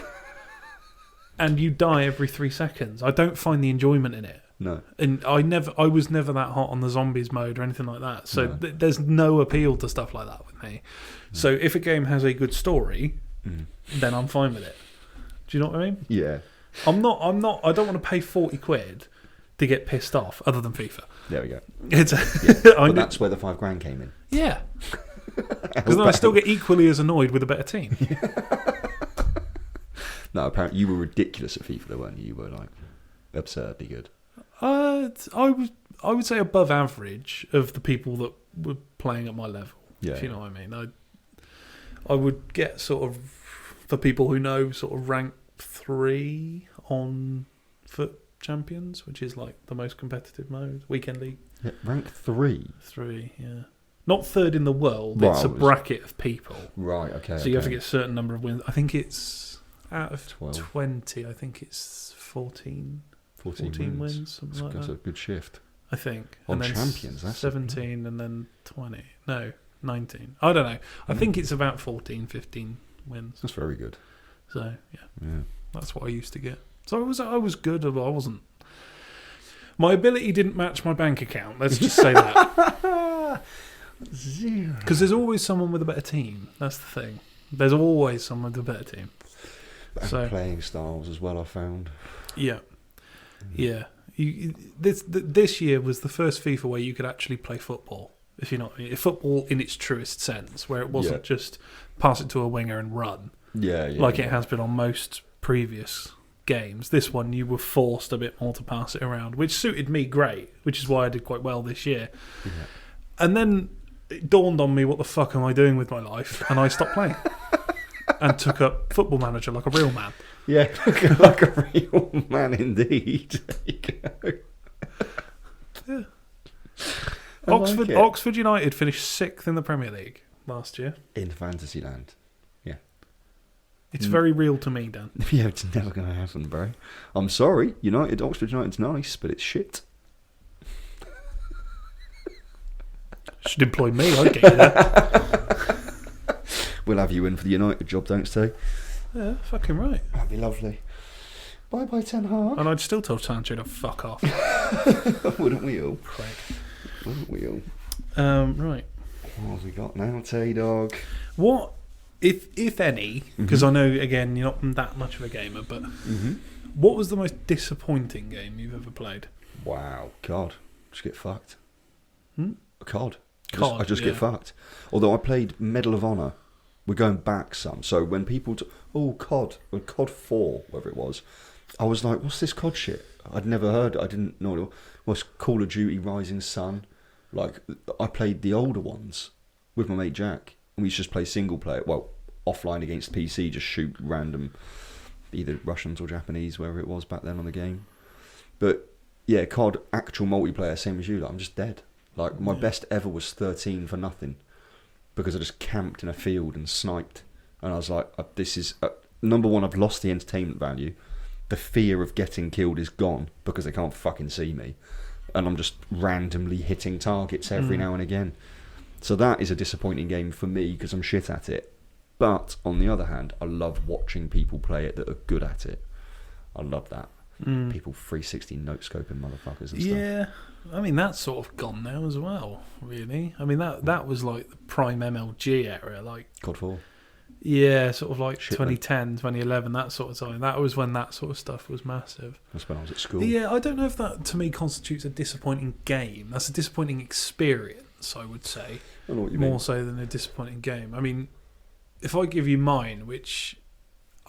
Speaker 1: And you die every 3 seconds. I don't find the enjoyment in it.
Speaker 2: No.
Speaker 1: And I was never that hot on the zombies mode or anything like that. So there's no appeal to stuff like that with me. So if a game has a good story, then I'm fine with it. Do you know what I mean?
Speaker 2: Yeah.
Speaker 1: I don't want to pay 40 quid to get pissed off, other than FIFA.
Speaker 2: There we go.
Speaker 1: But
Speaker 2: that's where the $5,000 came in.
Speaker 1: Yeah. Because then I still get equally as annoyed with a better team.
Speaker 2: No, apparently you were ridiculous at FIFA, though, weren't you? You were like absurdly good.
Speaker 1: I would say above average of the people that were playing at my level. Yeah. If you know what I mean. I would get sort of, for people who know, sort of rank 3 on Foot Champions, which is like the most competitive mode, weekend league.
Speaker 2: Yeah, rank 3.
Speaker 1: 3, yeah. Not third in the world. It's a bracket of people.
Speaker 2: Right. Okay.
Speaker 1: So you have to get a certain number of wins. I think it's out of 20. I think it's 14 wins, something like that.
Speaker 2: That's a good shift.
Speaker 1: I think.
Speaker 2: On
Speaker 1: and then
Speaker 2: champions, that's
Speaker 1: 17 and then 20. No, 19. I don't know. I think it's about 14, 15 wins.
Speaker 2: That's very good.
Speaker 1: So, yeah. That's what I used to get. So I was good, but I wasn't. My ability didn't match my bank account. Let's just say that.
Speaker 2: 0.
Speaker 1: Because there's always someone with a better team. That's the thing. There's always someone with a better team.
Speaker 2: And playing styles as well, I found.
Speaker 1: Yeah. This year was the first FIFA where you could actually play football. If you know, football in its truest sense, where it wasn't just pass it to a winger and run. Like it has been on most previous games. This one, you were forced a bit more to pass it around, which suited me great, which is why I did quite well this year. Yeah. And then it dawned on me, what the fuck am I doing with my life? And I stopped playing and took up Football Manager like a real man.
Speaker 2: Yeah, like a real man indeed. There you go.
Speaker 1: Yeah. Oxford United finished 6th in the Premier League last year.
Speaker 2: In Fantasyland. Yeah.
Speaker 1: It's very real to me, Dan.
Speaker 2: Yeah, it's never going to happen, bro. I'm sorry, Oxford United's nice, but it's shit.
Speaker 1: Should employ me, I'd get you there.
Speaker 2: We'll have you in for the United job, don't stay.
Speaker 1: Yeah, fucking right.
Speaker 2: That'd be lovely. Bye-bye, Ten Hag.
Speaker 1: And I'd still tell Sancho to fuck off.
Speaker 2: Wouldn't we all?
Speaker 1: Craig.
Speaker 2: Wouldn't we all?
Speaker 1: Right.
Speaker 2: What have we got now, Tay-Dog?
Speaker 1: What, if any, because I know, again, you're not that much of a gamer, but what was the most disappointing game you've ever played?
Speaker 2: Wow. COD. Just get fucked. COD.
Speaker 1: COD,
Speaker 2: I just get fucked. Although I played Medal of Honor. We're going back some. So when people... COD. Or COD 4, whatever it was. I was like, what's this COD shit? I'd never heard it. I didn't know it was Call of Duty Rising Sun. Like, I played the older ones with my mate Jack. And we used to just play single player. Well, offline against PC. Just shoot random... either Russians or Japanese, wherever it was back then on the game. But, yeah, COD, actual multiplayer, same as you. Like, I'm just dead. Like, my best ever was 13 for nothing. Because I just camped in a field and sniped. And I was like, this is... number one, I've lost the entertainment value. The fear of getting killed is gone because they can't fucking see me. And I'm just randomly hitting targets every now and again. So that is a disappointing game for me because I'm shit at it. But, on the other hand, I love watching people play it that are good at it. I love that. People 360 no-scoping motherfuckers and stuff.
Speaker 1: Yeah, I mean, that's sort of gone now as well, really. I mean, that was like the prime MLG era. Like
Speaker 2: COD 4.
Speaker 1: Yeah, sort of like 2010, 2011, that sort of time. That was when that sort of stuff was massive.
Speaker 2: That's when I was at school.
Speaker 1: Yeah, I don't know if that, to me, constitutes a disappointing game. That's a disappointing experience, I would say.
Speaker 2: I know what you
Speaker 1: mean.
Speaker 2: More
Speaker 1: so than a disappointing game. I mean, if I give you mine, which...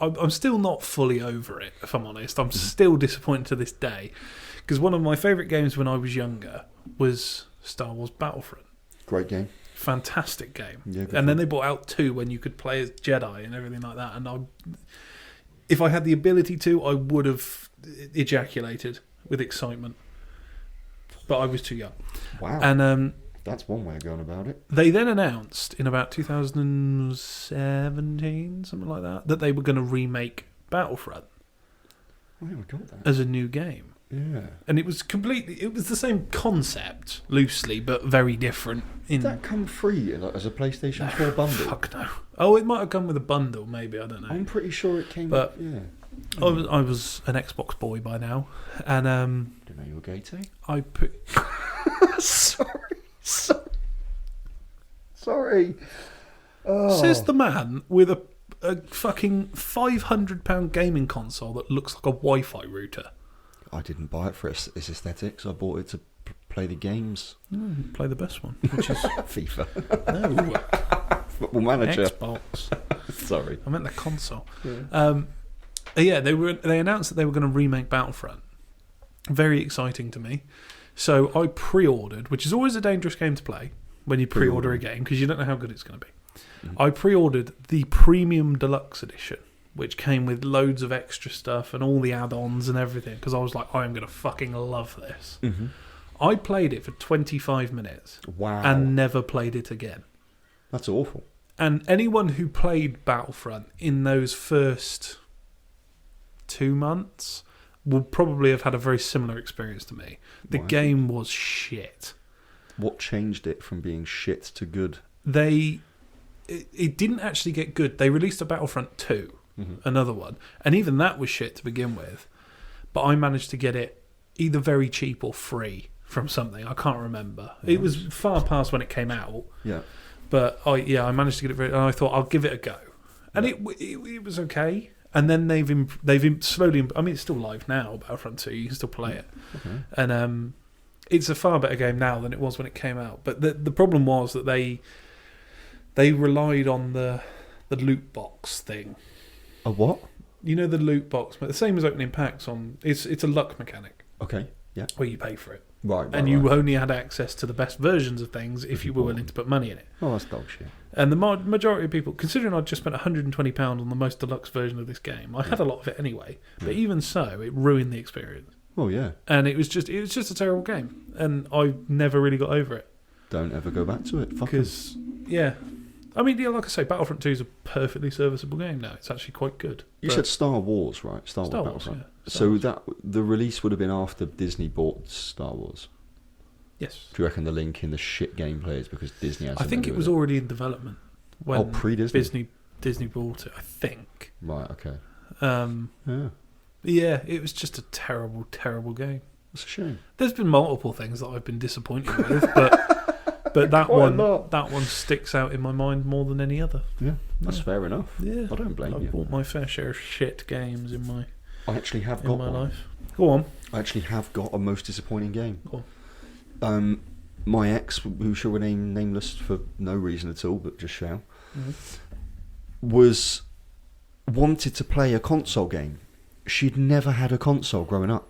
Speaker 1: I'm still not fully over it, if I'm honest. I'm still disappointed to this day. Because one of my favourite games when I was younger was Star Wars Battlefront.
Speaker 2: Great game.
Speaker 1: Fantastic game.
Speaker 2: Yeah,
Speaker 1: and then they brought out 2 when you could play as Jedi and everything like that. And if I had the ability to, I would have ejaculated with excitement. But I was too young.
Speaker 2: Wow.
Speaker 1: And
Speaker 2: that's one way of going about it.
Speaker 1: They then announced in about 2017, something like that they were going to remake Battlefront as a new game.
Speaker 2: Yeah.
Speaker 1: And it was the same concept, loosely, but very different.
Speaker 2: Did that come free as a PlayStation 4 bundle?
Speaker 1: Fuck no. Oh, it might have come with a bundle, maybe, I don't know.
Speaker 2: I'm pretty sure it came
Speaker 1: but
Speaker 2: yeah.
Speaker 1: I was an Xbox boy by now. And
Speaker 2: didn't know you were gay, Tay?
Speaker 1: I put...
Speaker 2: Sorry. Oh.
Speaker 1: Says the man with a fucking £500 gaming console that looks like a Wi-Fi router.
Speaker 2: I didn't buy it for its aesthetics. I bought it to play the games.
Speaker 1: Play the best one, which is
Speaker 2: FIFA.
Speaker 1: No,
Speaker 2: Football Manager.
Speaker 1: Xbox.
Speaker 2: Sorry,
Speaker 1: I meant the console.
Speaker 2: Yeah.
Speaker 1: They announced that they were going to remake Battlefront. Very exciting to me. So I pre-ordered, which is always a dangerous game to play when you pre-order a game because you don't know how good it's going to be. I pre-ordered the Premium Deluxe Edition, which came with loads of extra stuff and all the add-ons and everything, because I was like, I am going to fucking love this. I played it for 25 minutes.
Speaker 2: Wow.
Speaker 1: And never played it again.
Speaker 2: That's awful.
Speaker 1: And anyone who played Battlefront in those first 2 months will probably have had a very similar experience to me. The game was shit.
Speaker 2: What changed it from being shit to good?
Speaker 1: It didn't actually get good. They released a Battlefront 2. Another one, and even that was shit to begin with, but I managed to get it either very cheap or free from something. I can't remember. It was far past when it came out, but I managed to get it and I thought I'll give it a go, and it was okay. And then they've slowly. I mean, it's still live now. Battlefront 2, you can still play it,
Speaker 2: Okay.
Speaker 1: and it's a far better game now than it was when it came out. But the problem was that they relied on the loot box thing.
Speaker 2: A what?
Speaker 1: You know, the loot box, but the same as opening packs on. It's a luck mechanic.
Speaker 2: Okay. Yeah.
Speaker 1: Where you pay for it,
Speaker 2: Right.
Speaker 1: and you only had access to the best versions of things if you were willing to put money in it.
Speaker 2: Oh, that's dog shit.
Speaker 1: And the majority of people, considering I'd just spent £120 on the most deluxe version of this game, I had a lot of it anyway. But even so, it ruined the experience.
Speaker 2: Oh yeah.
Speaker 1: And it was just a terrible game, and I never really got over it.
Speaker 2: Don't ever go back to it.
Speaker 1: Because I mean, like I say, Battlefront 2 is a perfectly serviceable game now. It's actually quite good.
Speaker 2: You said Star Wars, right? Star Wars Battlefront.
Speaker 1: Yeah.
Speaker 2: So that the release would have been after Disney bought Star Wars.
Speaker 1: Yes.
Speaker 2: Do you reckon the link in the shit gameplay is because Disney has?
Speaker 1: I think it was already in development when
Speaker 2: pre-Disney.
Speaker 1: Disney bought it. I think.
Speaker 2: Right. Okay.
Speaker 1: Yeah. Yeah, it was just a terrible, terrible game.
Speaker 2: That's a shame.
Speaker 1: There's been multiple things that I've been disappointed with, but that one sticks out in my mind more than any other.
Speaker 2: Yeah, that's fair enough.
Speaker 1: Yeah,
Speaker 2: I don't blame you.
Speaker 1: I've bought my fair share of shit games in my.
Speaker 2: I actually have got
Speaker 1: in my
Speaker 2: one.
Speaker 1: life. Go on.
Speaker 2: I actually have got a most disappointing game.
Speaker 1: Go on.
Speaker 2: My ex, who shall remain nameless for no reason at all, but just shall, wanted to play a console game. She'd never had a console growing up.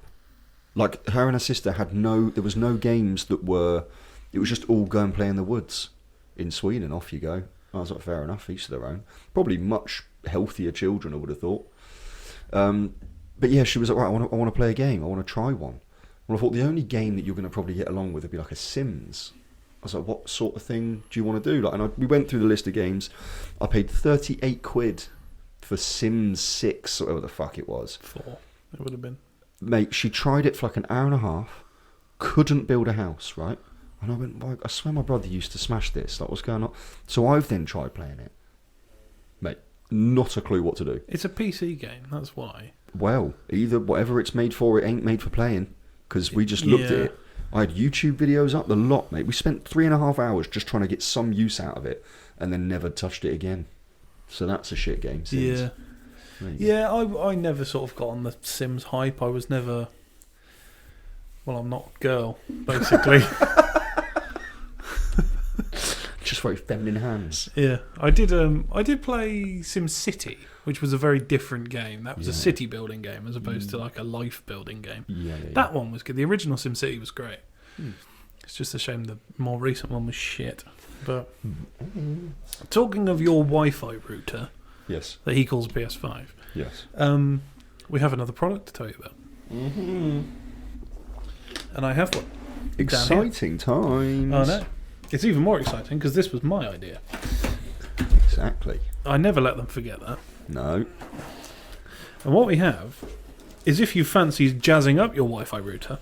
Speaker 2: Like, her and her sister there was no games that were, it was just all go and play in the woods in Sweden, off you go. I was like, fair enough, each to their own. Probably much healthier children, I would have thought. But yeah, she was like, right, I want to play a game, I want to try one. Well, I thought the only game that you're going to probably get along with would be like a Sims. I was like, what sort of thing do you want to do? Like, we went through the list of games. I paid 38 quid for Sims 6, or whatever the fuck it was.
Speaker 1: 4, it would have been.
Speaker 2: Mate, she tried it for like an hour and a half, couldn't build a house, right? And I went, well, I swear my brother used to smash this. Like, what's going on? So I've then tried playing it. Mate, not a clue what to do.
Speaker 1: It's a PC game, that's why.
Speaker 2: Well, either whatever it's made for, it ain't made for playing. Because we just looked at it. I had YouTube videos up, the lot, mate. We spent 3.5 hours just trying to get some use out of it, and then never touched it again. So that's a shit game. Sims.
Speaker 1: Yeah. I never sort of got on the Sims hype. I was never. Well, I'm not a girl, basically.
Speaker 2: Just very feminine hands.
Speaker 1: Yeah, I did play Sim City, which was a very different game. That was a city building game as opposed to like a life building game. That one was good. The original Sim City was great. It's just a shame the more recent one was shit. But talking of your Wi-Fi router,
Speaker 2: yes,
Speaker 1: that he calls PS5.
Speaker 2: Yes.
Speaker 1: We have another product to tell you about. And I have one.
Speaker 2: Exciting times.
Speaker 1: Oh no. It's even more exciting because this was my idea.
Speaker 2: Exactly.
Speaker 1: I never let them forget that.
Speaker 2: No.
Speaker 1: And what we have is, if you fancy jazzing up your Wi-Fi router,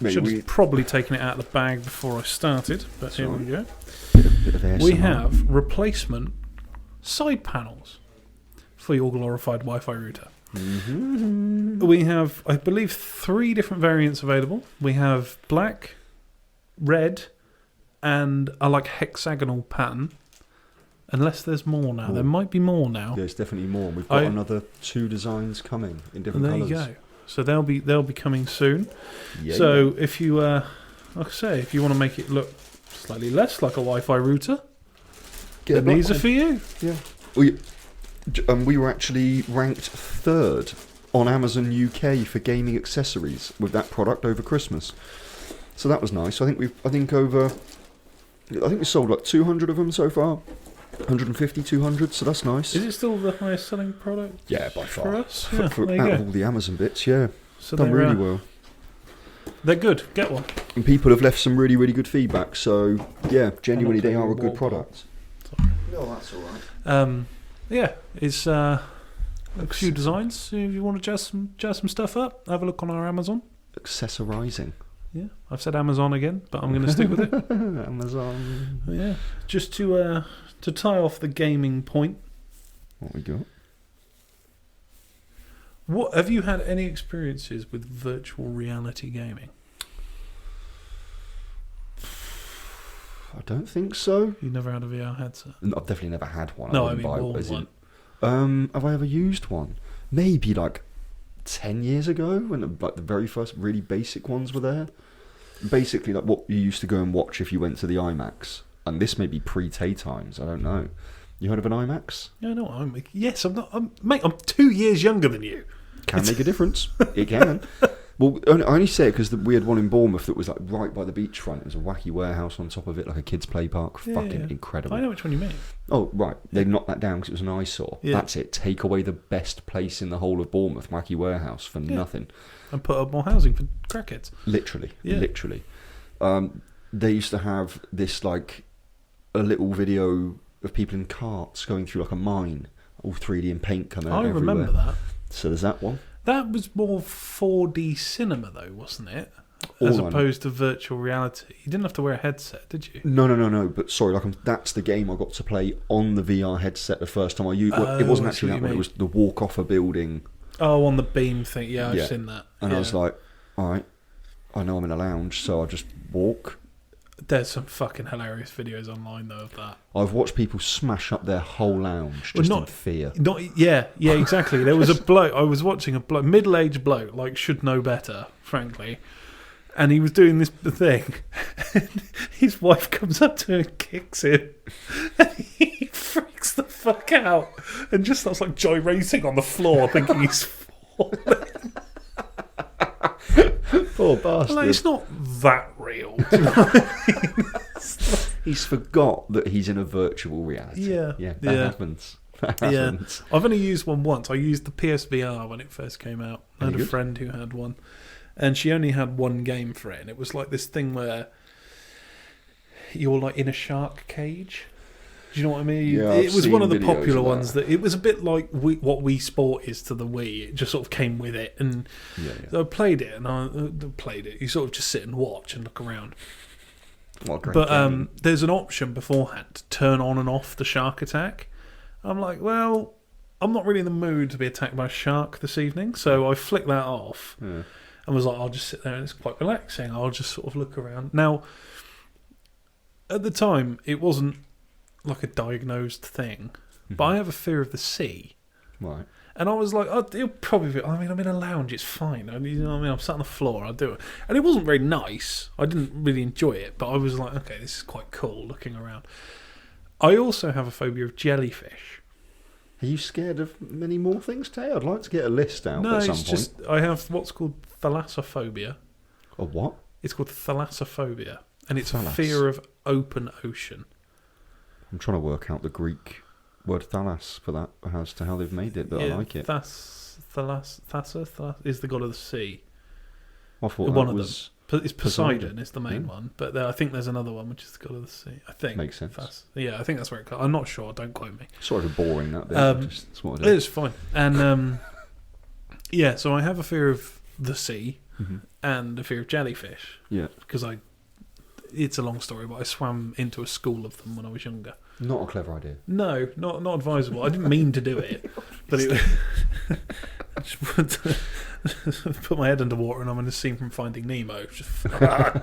Speaker 1: should have probably taken it out of the bag before I started, but here we go.
Speaker 2: Bit of
Speaker 1: we have replacement side panels for your glorified Wi-Fi router. We have, I believe, 3 different variants available. We have black, red, and a like hexagonal pattern. Unless there's more now. There might be more now.
Speaker 2: There's definitely more. We've got another 2 designs coming in different colours.
Speaker 1: There you go. So they'll be coming soon.
Speaker 2: Yeah,
Speaker 1: so if you, like I say, if you want to make it look slightly less like a Wi-Fi router, then these are for you.
Speaker 2: Yeah. We were actually ranked 3rd on Amazon UK for gaming accessories with that product over Christmas. So that was nice. I think we sold like 200 of them so far. 150, 200, so that's nice.
Speaker 1: Is it still the highest selling product?
Speaker 2: Yeah, by far.
Speaker 1: For us?
Speaker 2: Out of all the Amazon bits, yeah.
Speaker 1: So
Speaker 2: done really well.
Speaker 1: They're good. Get one.
Speaker 2: And people have left some really, really good feedback. So, yeah, genuinely they are a good product. No, that's all right.
Speaker 1: Yeah, it's a few designs. If you want to jazz some stuff up, have a look on our Amazon.
Speaker 2: Accessorizing.
Speaker 1: Yeah, I've said Amazon again, but I'm going to stick with it.
Speaker 2: Amazon.
Speaker 1: Yeah, just to tie off the gaming point.
Speaker 2: What we got?
Speaker 1: What have you had any experiences with virtual reality gaming?
Speaker 2: I don't think so.
Speaker 1: You never had a VR headset?
Speaker 2: I've definitely never had one.
Speaker 1: No,
Speaker 2: wouldn't buy
Speaker 1: worn
Speaker 2: as in-
Speaker 1: one.
Speaker 2: Have I ever used one? Maybe like 10 years ago, when like the very first really basic ones were there. Basically, like what you used to go and watch if you went to the IMAX. And this may be pre-Tay times. I don't know. You heard of an IMAX?
Speaker 1: Yeah, no, yes, I'm not. Mate, I'm 2 years younger than you.
Speaker 2: Can make a difference. It can. Well, I only say it because we had one in Bournemouth that was like right by the beachfront. It was a wacky warehouse on top of it, like a kids' play park. Fucking incredible.
Speaker 1: I know which one you mean.
Speaker 2: Oh, right. They knocked that down because it was an eyesore.
Speaker 1: Yeah.
Speaker 2: That's it. Take away the best place in the whole of Bournemouth, wacky warehouse, for nothing.
Speaker 1: And put up more housing for crackheads.
Speaker 2: Literally.
Speaker 1: Yeah.
Speaker 2: Literally. They used to have this, like, a little video of people in carts going through like a mine, all 3D and paint coming out everywhere.
Speaker 1: I remember that.
Speaker 2: So there's that one.
Speaker 1: That was more 4D cinema, though, wasn't it?
Speaker 2: All
Speaker 1: As opposed to virtual reality. You didn't have to wear a headset, did you?
Speaker 2: No. But sorry, that's the game I got to play on the VR headset the first time I used. It wasn't actually that one. It was the walk off a building.
Speaker 1: Oh, on the beam thing. Yeah, I've seen that.
Speaker 2: And I was like, all right, I know I'm in a lounge, so I just walk.
Speaker 1: There's some fucking hilarious videos online, though, of that.
Speaker 2: I've watched people smash up their whole lounge just in fear.
Speaker 1: Yeah, exactly. There was a bloke, I was watching a bloke, middle-aged bloke, like, should know better, frankly. And he was doing this thing. And his wife comes up to him and kicks him. And he freaks the fuck out. And just starts, like, gyrating on the floor, thinking he's falling.
Speaker 2: Poor bastard.
Speaker 1: Like, it's not that real. Do you know what I mean?
Speaker 2: He's forgot that he's in a virtual reality.
Speaker 1: Yeah.
Speaker 2: That happens.
Speaker 1: Yeah. I've only used one once. I used the PSVR when it first came out. I had a friend who had one. And she only had one game for it. And it was like this thing where you're like in a shark cage. Do you know what I mean?
Speaker 2: Yeah,
Speaker 1: it was one of the
Speaker 2: videos
Speaker 1: popular
Speaker 2: of
Speaker 1: ones that it was a bit like what Wii Sport is to the Wii. It just sort of came with it, and so I played it, and I played it. You sort of just sit and watch and look around.
Speaker 2: What a great
Speaker 1: but
Speaker 2: game.
Speaker 1: there's an option beforehand to turn on and off the shark attack. I'm like, well, I'm not really in the mood to be attacked by a shark this evening, so I flicked that off and was like, I'll just sit there and it's quite relaxing. I'll just sort of look around. Now, at the time, it wasn't like a diagnosed thing, but I have a fear of the sea.
Speaker 2: Right.
Speaker 1: And I was like, oh, it'll probably be, I'm in a lounge, it's fine. You know what I mean? I'm sat on the floor, I'll do it. And it wasn't very nice. I didn't really enjoy it, but I was like, okay, this is quite cool looking around. I also have a phobia of jellyfish.
Speaker 2: Are you scared of many more things, Tay? I'd like to get a list out
Speaker 1: No,
Speaker 2: at some
Speaker 1: it's
Speaker 2: point.
Speaker 1: just, I have what's called thalassophobia.
Speaker 2: A what?
Speaker 1: It's called thalassophobia. And it's a fear of open ocean.
Speaker 2: I'm trying to work out the Greek word thalas for that as to how they've made it, but I like it.
Speaker 1: Thassa is the god of the sea.
Speaker 2: I thought
Speaker 1: One
Speaker 2: that
Speaker 1: of
Speaker 2: was
Speaker 1: them. It's Poseidon is the main one, but I think there's another one which is the god of the sea. I think
Speaker 2: makes sense.
Speaker 1: Yeah, I think that's where it comes. I'm not sure. Don't quote me.
Speaker 2: Sort of boring that bit. That's what I do.
Speaker 1: It's fine. And yeah, so I have a fear of the sea and a fear of jellyfish.
Speaker 2: Yeah,
Speaker 1: because it's a long story, but I swam into a school of them when I was younger.
Speaker 2: Not a clever idea.
Speaker 1: No, not advisable. I didn't mean to do it, but it. I just put my head underwater and I'm in a scene from Finding Nemo. Just fuck.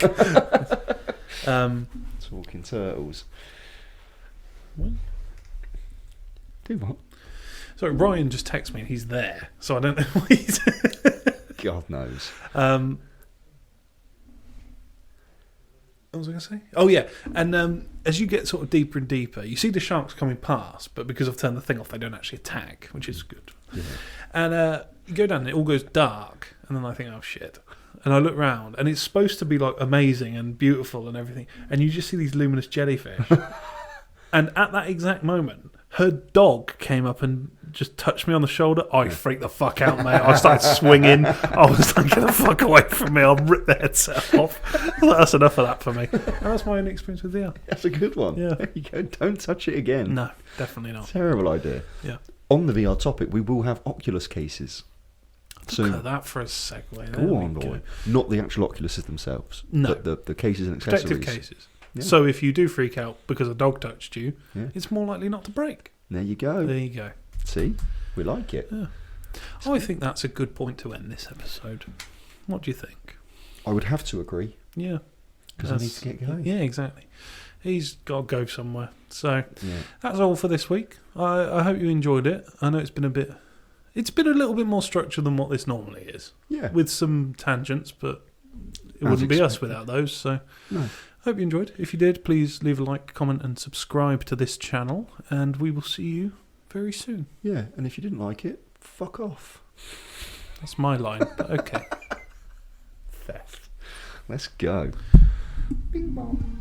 Speaker 2: Talking turtles.
Speaker 1: What?
Speaker 2: Do what?
Speaker 1: Sorry, Ryan just texted me and he's there, so I don't know what he's.
Speaker 2: God knows.
Speaker 1: What was I going to say? Oh, yeah. And as you get sort of deeper and deeper, you see the sharks coming past, but because I've turned the thing off, they don't actually attack, which is good.
Speaker 2: Yeah.
Speaker 1: And you go down and it all goes dark, and then I think, oh, shit. And I look round, and it's supposed to be, like, amazing and beautiful and everything, and you just see these luminous jellyfish. And at that exact moment, her dog came up and just touched me on the shoulder. I freaked the fuck out, mate. I started swinging. I was like, get the fuck away from me. I'll rip the headset off. That's enough of that for me. And that's my only experience with VR.
Speaker 2: That's a good one.
Speaker 1: Yeah.
Speaker 2: There you go. Don't touch it again.
Speaker 1: No, definitely not.
Speaker 2: Terrible idea.
Speaker 1: Yeah.
Speaker 2: On the VR topic, we will have Oculus cases.
Speaker 1: Look at that for a segue.
Speaker 2: Go on, boy. Not the actual Oculuses themselves.
Speaker 1: No.
Speaker 2: But the cases and accessories.
Speaker 1: Protective cases.
Speaker 2: Yeah.
Speaker 1: So if you do freak out because a dog touched you, it's more likely not to break.
Speaker 2: There you go.
Speaker 1: There you go.
Speaker 2: See? We like it.
Speaker 1: Yeah. I think that's a good point to end this episode. What do you think?
Speaker 2: I would have to agree.
Speaker 1: Yeah.
Speaker 2: Because I need to get going.
Speaker 1: Yeah, exactly. he's got to go somewhere. So
Speaker 2: Yeah.
Speaker 1: that's all for this week. I hope you enjoyed it. I know it's been a little bit more structured than what this normally is.
Speaker 2: Yeah.
Speaker 1: With some tangents, but it
Speaker 2: As
Speaker 1: wouldn't be us
Speaker 2: expected.
Speaker 1: without those. So
Speaker 2: No.
Speaker 1: I hope you enjoyed. If you did, please leave a like, comment, and subscribe to this channel. And we will see you very soon.
Speaker 2: Yeah, and if you didn't like it, fuck off.
Speaker 1: That's my line, but okay.
Speaker 2: Theft. Let's go. Bing bong.